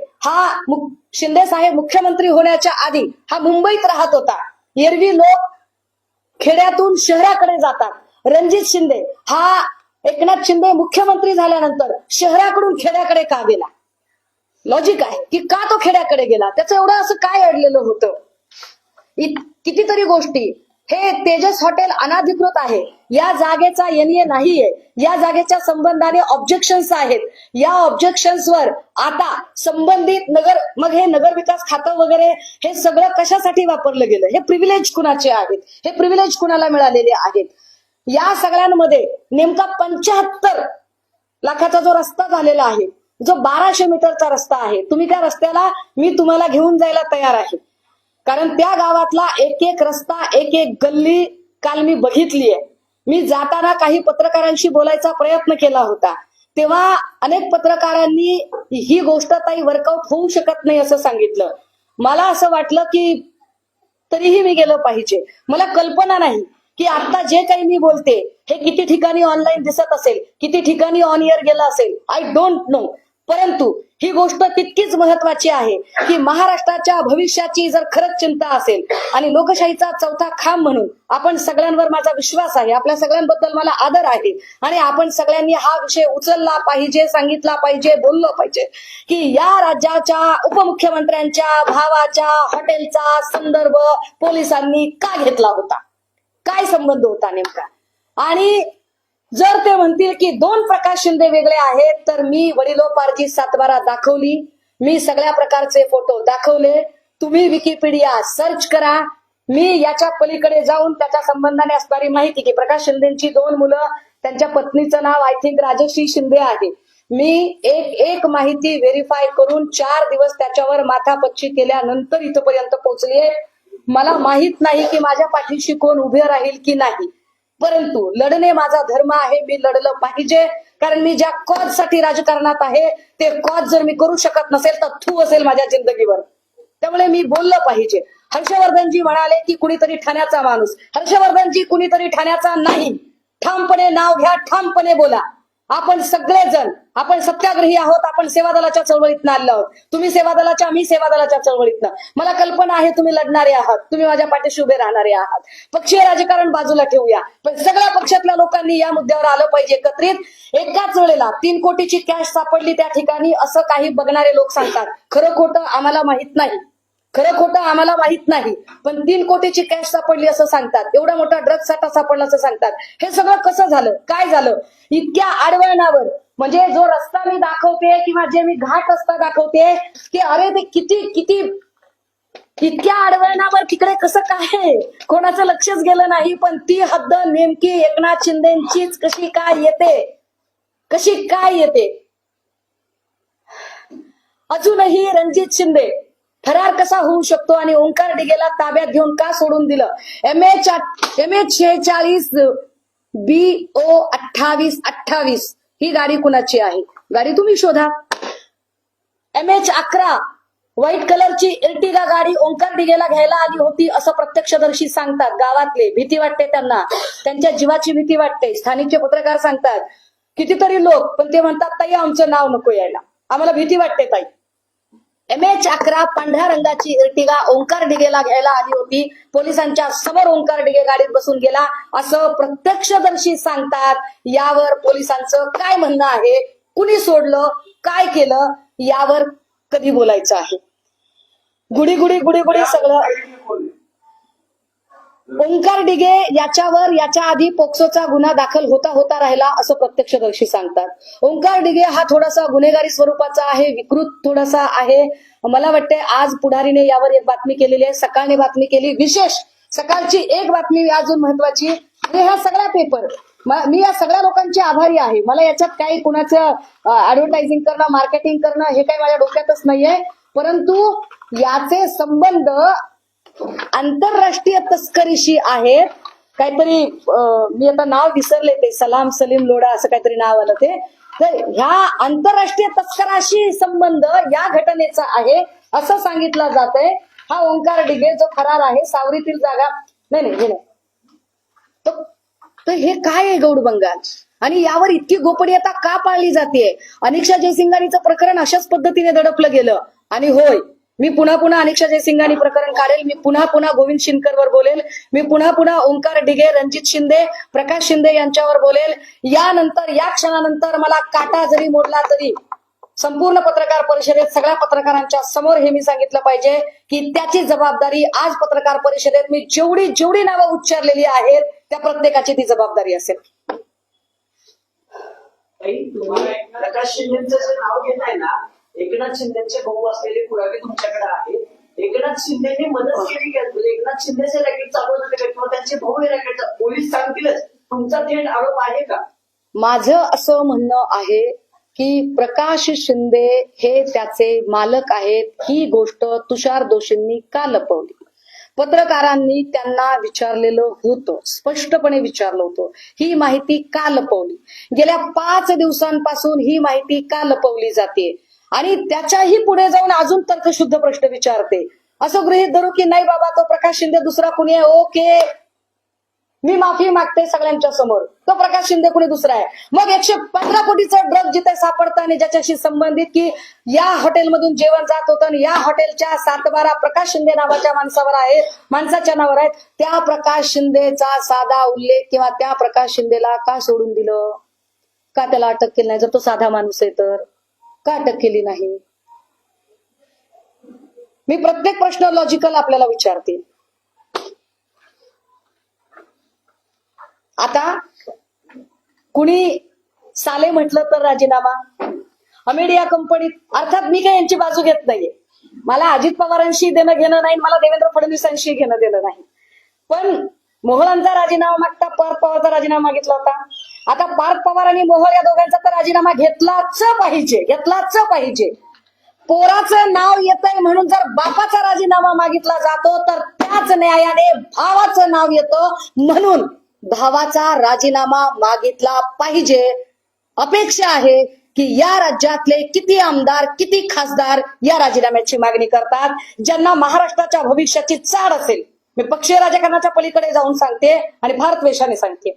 शिंदे साहेब मुख्यमंत्री होण्याच्या आधी हा मुंबईत राहत होता. एरवी लोक खेड्यातून शहराकडे जातात. रणजित शिंदे हा एकनाथ शिंदे मुख्यमंत्री झाल्यानंतर शहराकडून खेड्याकडे का गेला? लॉजिक आहे की का तो खेड्याकडे गेला? त्याचं एवढं असं काय अडलेलं होतं? कितीतरी गोष्टी. हे तेजस हॉटेल अनाधिकृत आहे, या जागेचा NA नाहीये, या जागेच्या संबंधाने ऑब्जेक्शन्स आहेत. या ऑब्जेक्शन्सवर आता संबंधित मग हे नगर विकास खातं वगैरे हे सगळं कशासाठी वापरलं गेलं? हे प्रिव्हिलेज कुणाचे आहेत? हे प्रिव्हिलेज कुणाला मिळालेले आहेत? या सगळ्यांमध्ये नेमका 75 लाखाचा जो रस्ता झालेला आहे, जो 1200 मीटरचा रस्ता आहे, तुम्ही त्या रस्त्याला मी तुम्हाला घेऊन जायला तयार आहे. कारण त्या गावातला एक एक रस्ता, एक एक गल्ली काल मी बघितलीये. मी जाताना काही पत्रकारांशी बोलायचा प्रयत्न केला होता. तेव्हा अनेक पत्रकारांनी ही गोष्ट काही वर्कआउट होऊ शकत नाही असं सांगितलं. मला असं वाटलं की तरीही मी गेलं पाहिजे. मला कल्पना नाही की आता जे काही मी बोलते हे किती ठिकाणी ऑनलाईन दिसत असेल, किती ठिकाणी ऑन एअर गेलं असेल, आय डोंट नो. परंतु ही गोष्ट तितकीच महत्वाची आहे की महाराष्ट्राच्या भविष्याची जर खरंच चिंता असेल आणि लोकशाहीचा चौथा खांब म्हणून आपण सगळ्यांवर माझा विश्वास आहे, आपल्या सगळ्यांबद्दल मला आदर आहे आणि आपण सगळ्यांनी हा विषय उचलला पाहिजे, सांगितला पाहिजे, बोललो पाहिजे की या राज्याच्या उपमुख्यमंत्र्यांच्या भावाच्या हॉटेलचा संदर्भ पोलिसांनी का घेतला होता, काय संबंध होता नेमका. आणि जर ते म्हणतील की 2 प्रकाश शिंदे वेगळे आहेत तर मी वडिलोपार्जित सातबारा दाखवली, मी सगळ्या प्रकारचे फोटो दाखवले. तुम्ही विकिपीडिया सर्च करा. मी याच्या पलीकडे जाऊन त्याच्या संबंधाने असणारी माहिती की प्रकाश शिंदेची 2 मुलं, त्यांच्या पत्नीचं नाव आय थिंक राजश्री शिंदे आहे. मी एक माहिती व्हेरीफाय करून 4 दिवस त्याच्यावर माथापच्ची केल्यानंतर इथपर्यंत पोहोचलीये. मला माहित नाही की माझ्या पाठीशी कोण उभे राहील की नाही, परंतु लढणे माझा धर्म आहे. मी लढलं पाहिजे कारण मी ज्या कॉज साठी राजकारणात आहे ते कॉज जर मी करू शकत नसेल तर थू असेल माझ्या जिंदगीवर. त्यामुळे मी बोललं पाहिजे. हर्षवर्धनजी म्हणाले की कुणीतरी ठाण्याचा माणूस. हर्षवर्धनजी कुणीतरी ठाण्याचा नाही. ठामपणे नाव घ्या, ठामपणे बोला. आपण सगळेजण आपण सत्याग्रही आहोत. आपण सेवा दलाच्या चळवळीतनं आलो आहोत. तुम्ही सेवा दलाच्या, मी सेवा दलाच्या चळवळीतनं. मला कल्पना आहे तुम्ही लढणारे आहात, तुम्ही माझ्या पाठीशी उभे राहणारे आहात. पक्षीय राजकारण बाजूला ठेवूया, पण सगळ्या पक्षातल्या लोकांनी या मुद्द्यावर आलं पाहिजे एकत्रित. एकाच वेळेला 3 कोटीची कॅश सापडली त्या ठिकाणी असं काही बघणारे लोक सांगतात. खरं खोटं आम्हाला माहित नाही, खरं खोटं आम्हाला माहित नाही, पण 3 कोटीची कॅश सापडली असं सांगतात. एवढा मोठा ड्रग साठा सापडला असं सांगतात. हे सगळं कसं झालं, काय झालं? इतक्या आडवळणावर, म्हणजे जो रस्ता मी दाखवते किंवा जे मी घाट रस्ता दाखवते की अरे ते किती किती इतक्या आडवळणावर तिकडे कसं काय कोणाचं लक्षच गेलं नाही. पण ती हद्द नेमकी एकनाथ शिंदेचीच कशी काय येते, कशी काय येते. अजूनही रणजित शिंदे फरार कसा होऊ शकतो आणि ओंकार डिगेला ताब्यात घेऊन का सोडून दिलं? MH 46 BO 2828 ही गाडी कुणाची आहे? गाडी तुम्ही शोधा. MH 11 व्हाईट कलरची इर्टिगा गाडी ओंकार डिगेला घ्यायला आली होती असं प्रत्यक्षदर्शी सांगतात. गावातले भीती वाटते त्यांना, त्यांच्या जीवाची भीती वाटते. स्थानिकचे पत्रकार सांगतात, कितीतरी लोक, पण ते म्हणतात ताई आमचं नाव नको यायला, आम्हाला भीती वाटते ताई. MH 11 पांढऱ्या रंगाची इर्टिगा ओंकार डिगेला घ्यायला आली होती. पोलिसांच्या समोर ओंकार डिगे गाडीत बसून गेला असं प्रत्यक्षदर्शी सांगतात. यावर पोलिसांचं काय म्हणणं आहे? कुणी सोडलं, काय केलं, यावर कधी बोलायचं आहे? गुडी गुडी गुडी गुडी सगळं. ओंकार डिगे याच्यावर याच्या आधी पोक्सोचा गुन्हा दाखल होता राहिला असं प्रत्यक्षदर्शी सांगतात. ओंकार डिगे हा थोडासा गुन्हेगारी स्वरूपाचा आहे, विकृत थोडासा आहे. मला वाटते आज पुढारीने यावर एक बातमी केलेली आहे, सकाळने बातमी केली. विशेष सकाळची एक बातमी अजून महत्वाची आणि हा सगळा पेपर, मी या सगळ्या लोकांचे आभारी आहे. मला याच्यात काही कुणाचं ऍडव्हर्टायझिंग करणं, मार्केटिंग करणं हे काही माझ्या डोक्यातच नाहीये. परंतु याचे संबंध आंतरराष्ट्रीय तस्करीशी आहेत. काहीतरी मी आता नाव विसरले, ते सलाम सलीम लोढा असं काहीतरी नाव आलं ते. तर ह्या आंतरराष्ट्रीय तस्कराशी संबंध या घटनेचा आहे असं सांगितलं जात आहे. हा ओंकार डिगे जो फरार आहे, सावरीतील जागा नाही हे नाही, तर हे काय आहे गौडबंगाल? आणि यावर इतकी गोपनीयता का पाळली जाते? अनिक्षा जयसिंगानीचं प्रकरण अशाच पद्धतीने दडपलं गेलं. आणि होय, मी पुन्हा अनिक्षा जयसिंगानी प्रकरण काढेल, मी पुन्हा गोविंद शिनकरवर बोलेल, मी पुन्हा ओंकार डिगे, रणजित शिंदे, प्रकाश शिंदे यांच्यावर बोलेल. यानंतर या क्षणानंतर मला काटा जरी मोडला तरी संपूर्ण पत्रकार परिषदेत सगळ्या पत्रकारांच्या समोर हे मी सांगितलं पाहिजे की त्याची जबाबदारी आज पत्रकार परिषदेत मी जेवढी नावं उच्चारलेली आहेत त्या प्रत्येकाची ती जबाबदारी असेल. प्रकाश शिंदेचं जे नाव घेताय ना, एकनाथ शिंदेचे भाऊ असलेले पुरावे तुमच्याकडे आहेत. एकनाथ शिंदेने मदत केली का? म्हणजे एकनाथ शिंदेचे रॅकेट चालवत होते का किंवा त्यांचे भाऊ हे रॅकेट? पोलीस सांगतीलच. तुमचा थेट आरोप आहे का? माझं असं म्हणणं आहे की प्रकाश शिंदे हे त्याचे मालक आहेत. ही गोष्ट तुषार दोषींनी का लपवली? पत्रकारांनी त्यांना विचारलेलं होतं, स्पष्टपणे विचारलं होतं, ही माहिती का लपवली? गेल्या 5 दिवसांपासून ही माहिती का लपवली जाते? आणि त्याच्याही पुढे जाऊन अजून तर्कशुद्ध प्रश्न विचारते. असं गृहीत धरू की नाही बाबा, तो प्रकाश शिंदे दुसरा कुणी आहे, ओके, मी माफी मागते सगळ्यांच्या समोर, तो प्रकाश शिंदे कुणी दुसरा आहे. मग 115 कोटीचं ड्रग जिथे सापडतं आणि ज्याच्याशी संबंधित की या हॉटेलमधून जेवण जात होतं आणि या हॉटेलच्या 7/12 प्रकाश शिंदे नावाच्या माणसाच्या नावावर आहेत, त्या प्रकाश शिंदेचा साधा उल्लेख किंवा त्या प्रकाश शिंदेला का सोडून दिलं? का त्याला अटक केली नाही? जर तो साधा माणूस आहे तर का अटक केली नाही? मी प्रत्येक प्रश्न लॉजिकल आपल्याला विचारते. आता कुणी साले म्हटलं तर राजीनामा, अमेडिया कंपनीत, अर्थात मी काही यांची बाजू घेत नाहीये, मला अजित पवारांशी देणं घेणं नाही, मला देवेंद्र फडणवीसांशी घेणं देणं नाही, पण मोहोळांचा राजीनामा मागता पार्थ पवारचा राजीनामा मागितला होता. आता पार्थ पवार आणि मोहोळ या दोघांचा तर राजीनामा घेतलाच पाहिजे. पोराचं नाव येतंय म्हणून जर बापाचा राजीनामा मागितला जातो तर त्याच न्यायाने भावाचं नाव येतं, म्हणून भावाचा राजीनामा मागितला पाहिजे. अपेक्षा आहे की या राज्यातले किती आमदार, किती खासदार या राजीनाम्याची मागणी करतात, ज्यांना महाराष्ट्राच्या भविष्याची चाड असेल. मी पक्षीय राजकारणाच्या पलीकडे जाऊन सांगते आणि भारतवेशाने सांगते,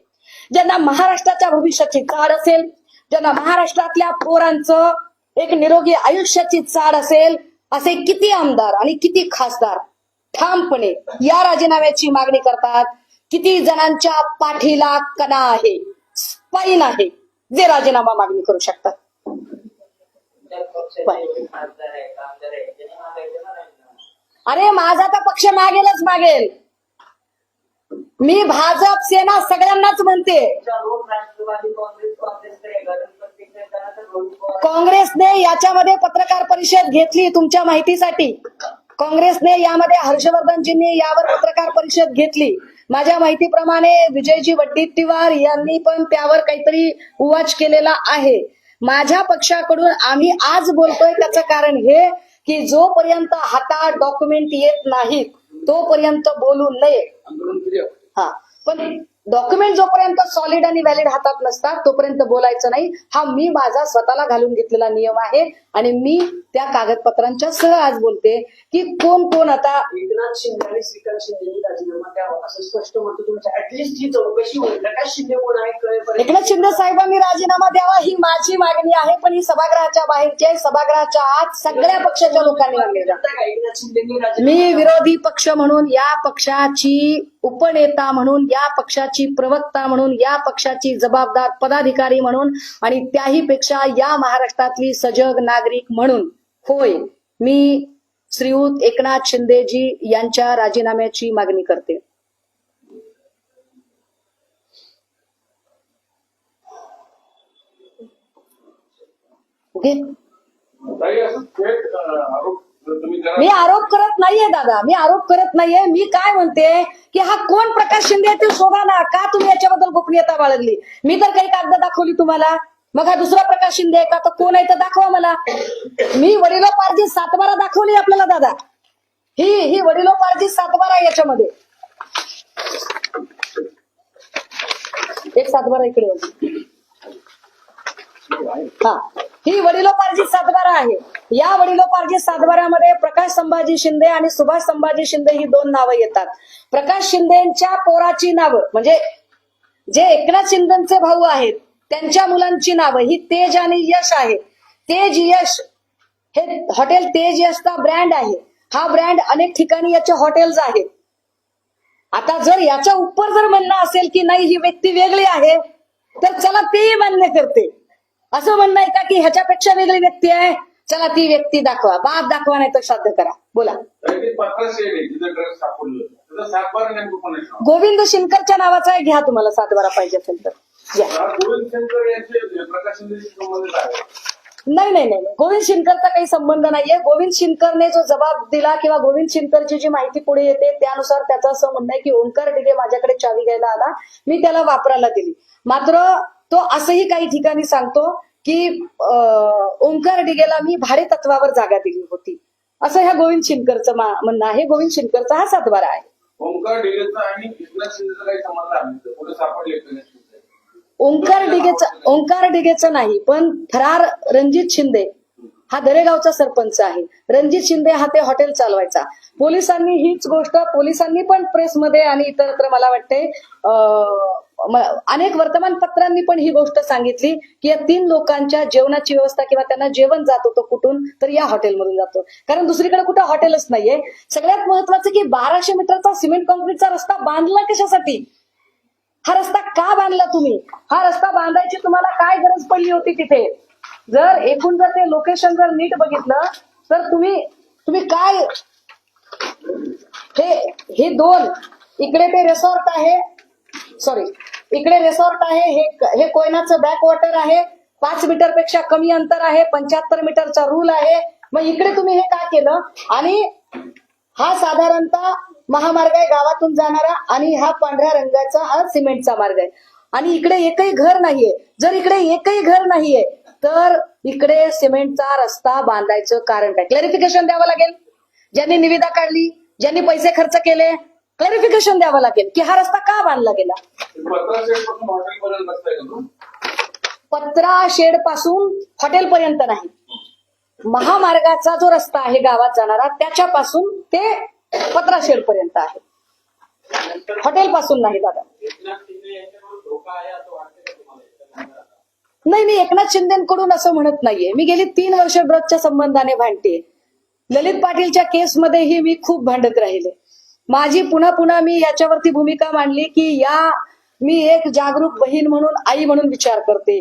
ज्यांना महाराष्ट्राच्या भविष्याची चाड असेल, ज्यांना महाराष्ट्रातल्या पोरांचं एक निरोगी आयुष्याची चाड असेल, असे किती आमदार आणि किती खासदार ठामपणे या राजीनाम्याची मागणी करतात? किती जणांच्या पाठीला कणा आहे, स्पाईन आहे, जे राजीनामा मागणी करू शकतात? अरे माझा तर पक्ष मागेल. मी भाजप, सेना सगळ्यांनाच म्हणते. काँग्रेसने याच्यामध्ये पत्रकार परिषद घेतली तुमच्या माहितीसाठी. काँग्रेसने यामध्ये हर्षवर्धनजींनी यावर पत्रकार परिषद घेतली. माझ्या माहितीप्रमाणे विजयजी वड्डेट्टीवार यांनी पण त्यावर काहीतरी उवाच केलेला आहे. माझ्या पक्षाकडून आम्ही आज बोलतोय त्याचं कारण हे की जोपर्यंत हातात डॉक्युमेंट येत नाहीत तोपर्यंत बोलू नये. हा, पण डॉक्युमेंट जोपर्यंत सॉलिड आणि व्हॅलिड हातात नसतात तोपर्यंत बोलायचं नाही. हा मी माझा स्वतःला घालून घेतलेला नियम आहे आणि मी त्या कागदपत्रांच्या सह आज बोलते की कोण आता एकनाथ शिंदे आणि श्रीकांत शिंदे राजीनामा द्यावा असं स्पष्ट म्हणतो तुमच्या. ऍटलिस्ट ही चौकशी होईल, प्रकाश शिंदे कोण आहे कळेपर्यंत. एकनाथ शिंदे साहेबांनी राजीनामा द्यावा ही माझी मागणी आहे, पण ही सभागृहाच्या बाहेरची आहे. सभागृहाच्या आत सगळ्या पक्षाच्या लोकांनी मागणी का एकनाथ शिंदेनी मी राजीनामा विरोधी पक्ष म्हणून, या पक्षाची उपनेता म्हणून, या पक्षाची प्रवक्ता म्हणून, या पक्षाची जबाबदार पदाधिकारी म्हणून आणि त्याही पेक्षा या महाराष्ट्रातली सजग नागरिक म्हणून, होय, मी श्रीयुत एकनाथ शिंदेजी यांच्या राजीनाम्याची मागणी करते. ओके, मी आरोप करत नाहीये दादा, मी आरोप करत नाहीये. मी काय म्हणते की हा कोण प्रकाश शिंदे आहे ते शोधा ना. का तुम्ही याच्याबद्दल गोपनीयता बाळगली? मी तर काही कागद दाखवली तुम्हाला. मग हा दुसरा प्रकाश शिंदे आहे का? तर कोण आहे तर दाखवा मला. मी वडिलोपार्जित 7/12 दाखवली आपल्याला दादा. ही वडिलोपार्जित 7/12 आहे याच्यामध्ये. एक 7/12 इकडे आहे. हा, ही वडिलोपार्जित 7/12 आहे. या वडिलोपार्जित 7/12 मध्ये प्रकाश संभाजी शिंदे आणि सुभाष संभाजी शिंदे ही 2 नावं येतात. प्रकाश शिंदेच्या पोराची नावं म्हणजे जे एकनाथ शिंदेचे भाऊ आहेत त्यांच्या मुलांची नावं ही तेज आणि यश आहे. तेज यश हे हॉटेल तेज यशचा ब्रँड आहे. हा ब्रँड अनेक ठिकाणी याचे हॉटेल्स आहेत. आता जर याच्या उपर जर म्हणणं असेल की नाही ही व्यक्ती वेगळी आहे तर चला तेही मान्य करते. असं म्हणणं आहे का की ह्याच्यापेक्षा वेगळी व्यक्ती आहे, चला ती व्यक्ती दाखवा, बाप दाखवा, नाही तर श्राद्ध करा. बोला. गोविंद शिनकरच्या नावाचा आहे, घ्या तुम्हाला 7/12 पाहिजे असेल तर घ्या. नाही, गोविंद शिनकरचा काही संबंध नाहीये. गोविंद शिनकरने जो जबाब दिला किंवा गोविंद शिनकरची जी माहिती पुढे येते त्यानुसार त्याचं असं म्हणणं आहे की ओंकार डिगे माझ्याकडे चावी घ्यायला आला, मी त्याला वापरायला दिली. मात्र तो असंही काही ठिकाणी सांगतो की ओंकार डिगेला मी भाडे तत्वावर जागा दिली होती, असं ह्या गोविंद शिनकरचं म्हणणं आहे. गोविंद शिनकरचा हा 7/12 आहे. ओंकार ढिगेचा आणि एकनाथ शिंदेचा काही संबंध आहे कुठे सापडले एकनाथ शिंदे? ओंकार डिगेचं नाही, पण फरार रणजित शिंदे हा दरेगावचा सरपंच आहे. रणजित शिंदे हा ते हॉटेल चालवायचा. पोलिसांनी हीच गोष्ट पोलिसांनी पण प्रेसमध्ये आणि इतरत्र मला वाटते अनेक वर्तमानपत्रांनी पण ही गोष्ट सांगितली की या 3 लोकांच्या जेवणाची व्यवस्था किंवा त्यांना जेवण जात होतं कुठून, तर या हॉटेलमधून जातो. कारण दुसरीकडे कुठं हॉटेलच नाहीये. सगळ्यात महत्वाचं की 1200 मीटरचा सिमेंट कॉन्क्रीटचा रस्ता बांधला कशासाठी? हा रस्ता का बांधला तुम्ही? हा रस्ता बांधायची तुम्हाला काय गरज पडली होती तिथे? जर ते लोकेशन जर नीट बघितलं तर तुम्ही काय हे 2 इकडे ते रिसॉर्ट आहे, इकडे रिसॉर्ट आहे, हे कोयनाचं बॅक वॉटर आहे, 5 मीटर पेक्षा कमी अंतर आहे, 75 मीटरचा रूल आहे. मग इकडे तुम्ही हे का केलं? आणि हा साधारणतः महामार्ग आहे गावातून जाणारा आणि हा पांढऱ्या रंगाचा हा सिमेंटचा मार्ग आहे आणि इकडे एकही घर नाहीये. जर इकडे एकही घर नाहीये तर इकडे सिमेंटचा रस्ता बांधायचं कारण काय? क्लॅरिफिकेशन द्यावं लागेल. ज्यांनी निविदा काढली, ज्यांनी पैसे खर्च केले, क्लॅरिफिकेशन द्यावं लागेल की हा रस्ता का बांधला गेला. पत्रा शेड पासून हॉटेलपर्यंत नाही, महामार्गाचा जो रस्ता आहे गावात जाणारा त्याच्यापासून ते पत्रा शेड पर्यंत आहे, हॉटेल पासून नाही दादा. नाही, मी एकनाथ शिंदेकडून असं म्हणत नाहीये. मी गेली 3 वर्ष ड्रग्सच्या संबंधाने भांडते. ललित पाटीलच्या केसमध्येही मी खूप भांडत राहिले. माझी पुन्हा मी याच्यावरती भूमिका मांडली की मी एक जागरूक बहीण म्हणून, आई म्हणून विचार करते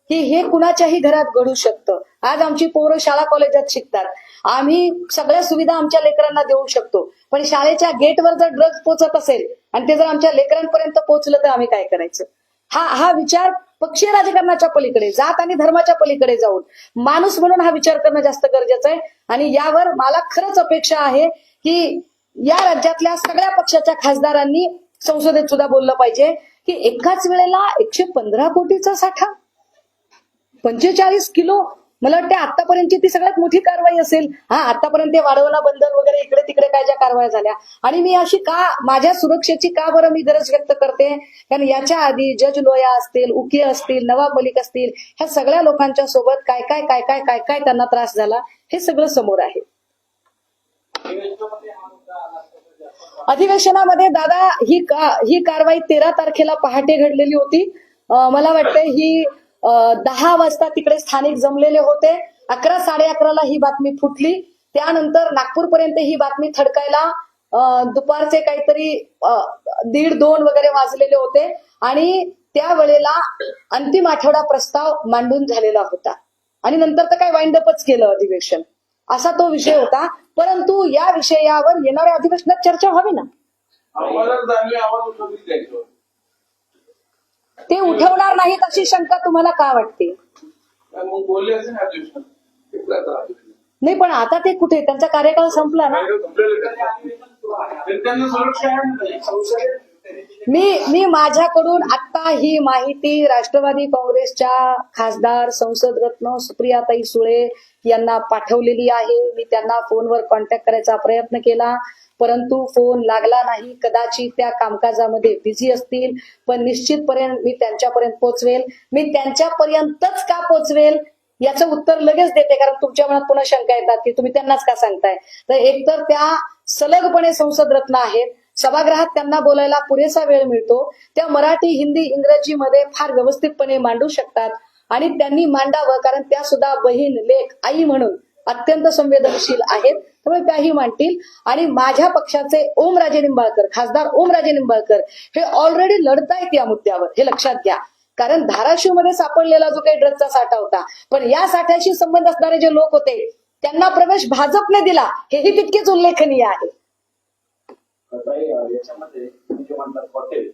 की हे कुणाच्याही घरात घडू शकतं. आज आमची पोरं शाळा कॉलेजात शिकतात, आम्ही सगळ्या सुविधा आमच्या लेकरांना देऊ शकतो, पण शाळेच्या गेटवर जर ड्रग्ज पोचत असेल आणि ते जर आमच्या लेकरांपर्यंत पोहोचलं तर आम्ही काय करायचं? हा विचार पक्षीय राजकारणाच्या पलीकडे, जात आणि धर्माच्या पलीकडे जाऊन माणूस म्हणून हा विचार करणं जास्त गरजेचं आहे. आणि यावर मला खरंच अपेक्षा आहे की या राज्यातल्या सगळ्या पक्षाच्या खासदारांनी संसदेत सुद्धा बोललं पाहिजे की एकाच वेळेला 115 कोटीचा साठा, 45 किलो, मला वाटतं आतापर्यंतची ती सगळ्यात मोठी कारवाई असेल. आतापर्यंत वाढवणा बंदर वगैरे इकडे तिकडे काय ज्या कारवाया झाल्या, आणि मी अशी माझ्या सुरक्षेची का बरं मी गरज व्यक्त करते? कारण याच्या आधी जज लोया असतील, उके असतील, नवाब मलिक असतील, ह्या सगळ्या लोकांच्या सोबत काय काय त्यांना त्रास झाला हे सगळं समोर आहे. अधिवेशनामध्ये दादा ही कारवाई 13 तारखेला पहाटे घडलेली होती. मला वाटतं ही 10 वाजता तिकडे स्थानिक जमलेले होते. 11, 11:30 ही बातमी फुटली. त्यानंतर नागपूरपर्यंत ही बातमी थडकायला दुपारचे काहीतरी 1:30-2 वगैरे वाजलेले होते आणि त्यावेळेला अंतिम आठवडा प्रस्ताव मांडून झालेला होता आणि नंतर तर काय वाइंडअपच केलं अधिवेशन, असा तो विषय होता. परंतु या विषयावर येणाऱ्या अधिवेशनात चर्चा व्हावी ना. ते उठवणार नाहीत अशी शंका तुम्हाला का वाटते? नाही, पण आता ते कुठे, त्यांचा कार्यकाळ संपला ना. मी माझ्याकडून आता ही माहिती राष्ट्रवादी काँग्रेसच्या खासदार संसद रत्न सुप्रियाताई सुळे यांना पाठवलेली आहे. मी त्यांना फोनवर कॉन्टॅक्ट करायचा प्रयत्न केला परंतु फोन लागला नाही. कदाचित त्या कामकाजामध्ये बिझी असतील, पण निश्चितपर्यंत मी त्यांच्यापर्यंत पोहोचवेल. मी त्यांच्यापर्यंतच का पोहोचवेल याचं उत्तर लगेच देते, कारण तुमच्या मनात पुन्हा शंका येतात की तुम्ही त्यांनाच का सांगताय. तर एकतर त्या सलगपणे संसद रत्न आहेत, सभागृहात त्यांना बोलायला पुरेसा वेळ मिळतो, त्या मराठी, हिंदी, इंग्रजीमध्ये फार व्यवस्थितपणे मांडू शकतात आणि त्यांनी मांडावं, कारण त्या सुद्धा बहीण, लेक, आई म्हणून अत्यंत संवेदनशील आहेत, त्यामुळे त्याही मांडतील. आणि माझ्या पक्षाचे ओमराजे निंबाळकर, खासदार ओमराजे निंबाळकर हे ऑलरेडी लढतायत या मुद्द्यावर, हे लक्षात घ्या. कारण धाराशिव मध्ये सापडलेला जो काही ड्रग्जचा साठा होता, पण या साठ्याशी संबंध असणारे जे लोक होते त्यांना प्रवेश भाजपने दिला, हेही तितकेच उल्लेखनीय आहे. याच्यामध्ये जे म्हणतात हॉटेल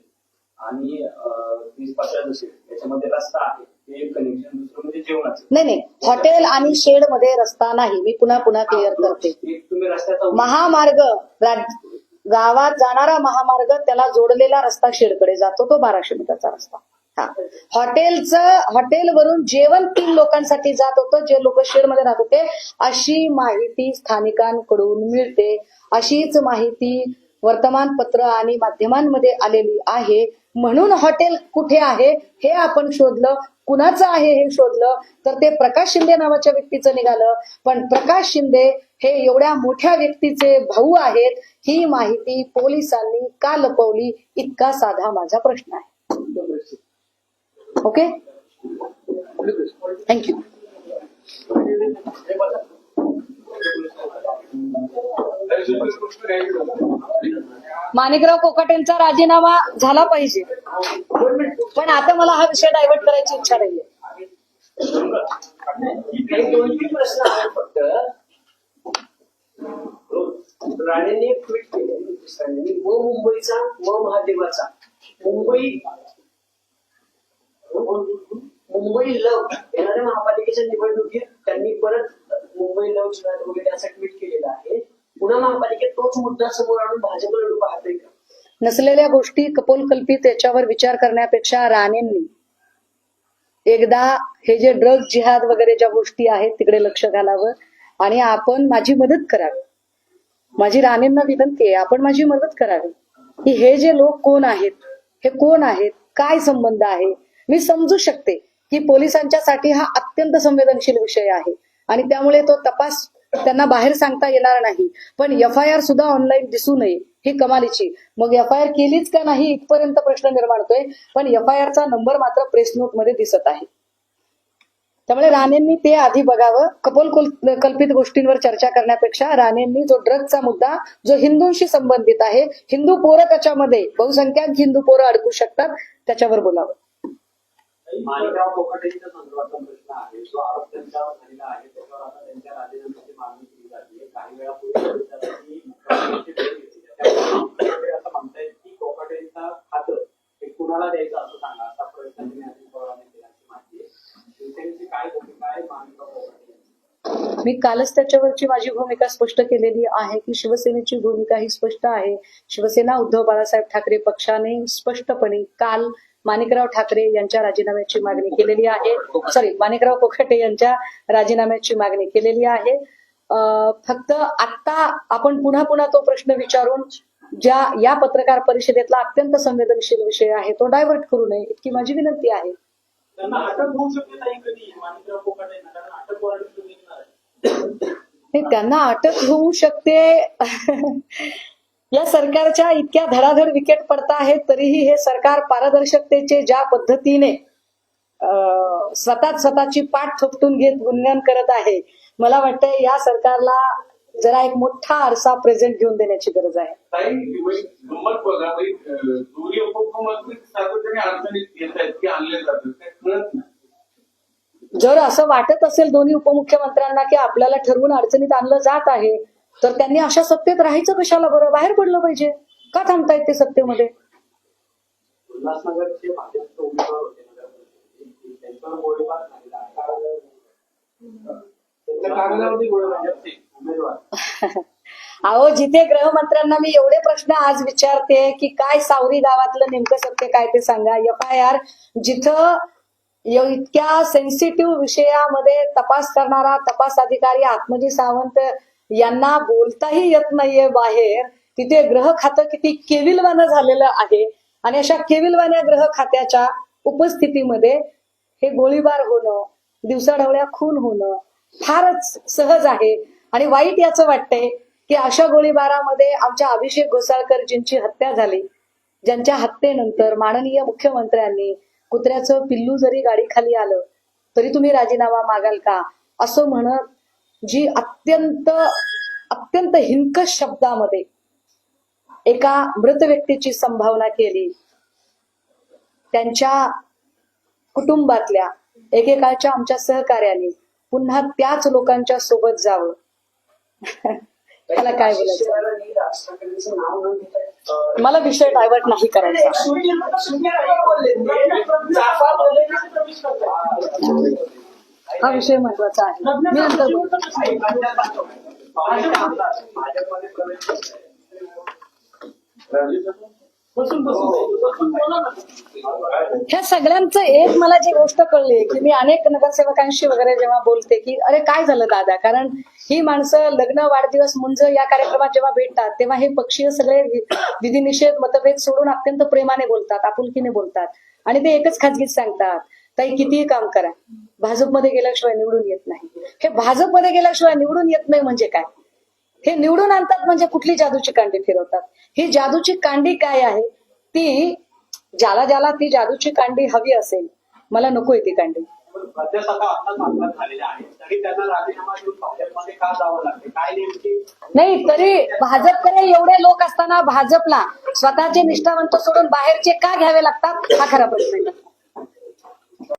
आणि 20-25 याच्यामध्ये रस्ता आहे, एक कनेक्शन, दुसरं म्हणजे जेवणाचं. नाही, हॉटेल आणि शेड मध्ये रस्ता नाही. मी पुन्हा क्लिअर करते. तुम्ही रस्त्याचा महामार्ग, गावात जाणारा महामार्ग, त्याला जोडलेला रस्ता शेडकडे जातो, तो 1200 मीटरचा रस्ता. हॉटेलवरून जेवण 3 लोकांसाठी जात होतं, जे लोक शेडमध्ये राहत होते, अशी माहिती स्थानिकांकडून मिळते. अशीच माहिती वर्तमानपत्र आणि माध्यमांमध्ये आलेली आहे. म्हणून हॉटेल कुठे आहे हे आपण शोधलं, कुणाचं आहे हे शोधलं, तर ते प्रकाश शिंदे नावाच्या व्यक्तीचं निघालं. पण प्रकाश शिंदे हे एवढ्या मोठ्या व्यक्तीचे भाऊ आहेत, ही माहिती पोलिसांनी का लपवली, इतका साधा माझा प्रश्न आहे. Okay, thank you. माणिकराव कोकाटेंचा राजीनामा झाला पाहिजे, पण आता मला हा विषय डायव्हर्ट करायची इच्छा नाहीये. काही 2-3 प्रश्न आहेत फक्त. राणेंनी एक ट्विट केलं, म मुंबईचा म महादेवाचा मुंबई लव येणाऱ्या महापालिकेच्या निवडणुकीत त्यांनी परत मुंबई लव जिल्हा वगैरे असं ट्विट केलेलं आहे. पुन्हा महापालिकेत तोच मुद्दा समोर आणून भाजप लढू पाहतोय का? नसलेल्या गोष्टी कपोलकल्पित याच्यावर विचार करण्यापेक्षा राणेंनी एकदा हे जे ड्रग जिहाद वगैरे ज्या गोष्टी आहेत तिकडे लक्ष घालावं आणि आपण माझी मदत करावी. माझी राणेंना विनंती आहे, आपण माझी मदत करावी की हे जे लोक कोण आहेत, हे कोण आहेत, काय संबंध आहे. मी समजू शकते की पोलिसांच्यासाठी हा अत्यंत संवेदनशील विषय आहे आणि त्यामुळे तो तपास त्यांना बाहेर सांगता येणार नाही. पण FIR सुद्धा ऑनलाईन दिसू नये ही कमालीची. मग FIR केलीच का नाही इथपर्यंत प्रश्न निर्माण होतोय, पण FIRचा नंबर मात्र प्रेस नोट मध्ये दिसत आहे. त्यामुळे राणेंनी ते आधी बघावं. कल्पित गोष्टींवर चर्चा करण्यापेक्षा राणेंनी जो ड्रगचा मुद्दा जो हिंदूंशी संबंधित आहे, हिंदू पोरं त्याच्यामध्ये बहुसंख्याक हिंदू पोरं अडकू शकतात, त्याच्यावर बोलावं. माणिकराव कोकाटेंच्या संदर्भातला प्रश्न आहे, जो आरोप त्यांच्यावर झालेला आहे त्याच्यावर आता त्यांच्या राजीनाम्याची मागणी केली जाते. काही वेळापूर्वी मुख्यमंत्र्यांची भेट घेतली, त्याच्यावर असं म्हणतायत की कोकाटेंचा खातं हे कुणाला द्यायचं असं सांगा, असा प्रश्न त्यांनी अजित पवारांनी केल्याची माहिती आहे. शिवसेनेची काय भूमिका आहे माणिकराव कोकाटे? मी कालच त्याच्यावरची माझी भूमिका स्पष्ट केलेली आहे की शिवसेनेची भूमिका ही स्पष्ट आहे. शिवसेना उद्धव बाळासाहेब ठाकरे पक्षाने स्पष्टपणे काल माणिकराव ठाकरे यांच्या राजीनाम्याची मागणी केलेली आहे. माणिकराव कोकाटे यांच्या राजीनाम्याची मागणी केलेली आहे. फक्त आता आपण पुन्हा पुन्हा तो प्रश्न विचारून ज्या या पत्रकार परिषदेतला अत्यंत संवेदनशील विषय आहे तो डायव्हर्ट करू नये इतकी माझी विनंती आहे. त्यांना अटक होऊ शकते नाही कधी माणिकराव कोकाटेंना, कारण अटक वॉरंट मिळणार आहे. त्यांना अटक होऊ शकते. या सरकारच्या इतक्या धडाधड विकेट पडत आहेत तरीही हे सरकार पारदर्शकतेचे ज्या पद्धतीने स्वतःची पाठ थोपटून घेत गुणगान करत आहे, मला वाटतंय या सरकारला जरा एक मोठा आरसा प्रेझेंट घेऊन देण्याची गरज आहे. गंमत बघा, दोन्ही उपमुख्यमंत्री सातत्याने अडचणीत येत आहेत की आणले जातात, ते कळत नाही. जर असं वाटत असेल दोन्ही उपमुख्यमंत्र्यांना की आपल्याला ठरवून अडचणीत आणलं जात आहे, तर त्यांनी अशा सत्तेत राहायचं कशाला बरं, बाहेर पडलं पाहिजे. का थांबतायत ते सत्तेमध्ये? उल्हासनगरचे भाजपचे उमेदवार होते नगरपरिषदेचे, त्यांच्यावर गोळीबार झालेला आहे. त्यांच्या कागदावरती गोळीबार उमेदवार. अहो, जिथे गृहमंत्र्यांना मी एवढे प्रश्न आज विचारते की काय सावरी गावातलं नेमकं सत्य काय ते सांगा. FIR जिथं इतक्या सेन्सिटिव्ह विषयामध्ये तपास करणारा तपास अधिकारी आत्मजी सावंत यांना बोलताही येत नाहीये बाहेर, तिथे ग्रह खातं किती केविलवानं झालेलं आहे. आणि अशा केविलवाण्या ग्रह खात्याच्या उपस्थितीमध्ये हे गोळीबार होणं, दिवसाढवळ्या खून होणं फारच सहज आहे. आणि वाईट याचं वाटतंय की अशा गोळीबारामध्ये आमच्या अभिषेक घोसाळकरजींची हत्या झाली, ज्यांच्या हत्येनंतर माननीय मुख्यमंत्र्यांनी कुत्र्याचं पिल्लू जरी गाडीखाली आलं तरी तुम्ही राजीनामा मागाल का असं म्हणत जी अत्यंत हिंकस शब्दामध्ये एका मृत व्यक्तीची संभावना केली, त्यांच्या कुटुंबातल्या एकेकाळच्या आमच्या सहकार्याने पुन्हा त्याच लोकांच्या सोबत जावं. मला काय बोलायचं, मला विषय डायव्हर्ट नाही करायचा. हा विषय महत्वाचा आहे. मी नंतर राजेश बसून बोला ना. ह्या सगळ्यांचं एक मला जी गोष्ट कळली की मी अनेक नगरसेवकांशी वगैरे जेव्हा बोलते की अरे काय झालं दादा, कारण ही माणसं लग्न, वाढदिवस, मुंज या कार्यक्रमात जेव्हा भेटतात तेव्हा हे पक्षीय सगळे विधिनिषेध, मतभेद सोडून अत्यंत प्रेमाने बोलतात, आपुलकीने बोलतात आणि ते एकच खाजगीत सांगतात, ताई कितीही काम करा, भाजपमध्ये गेल्याशिवाय निवडून येत नाही. हे भाजपमध्ये गेल्याशिवाय निवडून येत नाही म्हणजे काय? हे निवडून आणतात म्हणजे कुठली जादूची कांडी फिरवतात? ही जादूची कांडी काय आहे? ती ज्याला ज्याला ती जादूची कांडी हवी असेल, मला नकोय ती कांडी. सभा आत्ताच अपघात झालेल्या आहेत तरी त्यांना राजीनामा देऊन भाजपमध्ये का जावं लागते? काय नेमकी नाही तरी भाजपकडे एवढे लोक असताना भाजपला स्वतःचे निष्ठावंत सोडून बाहेरचे का घ्यावे लागतात हा खरा प्रश्न आहे.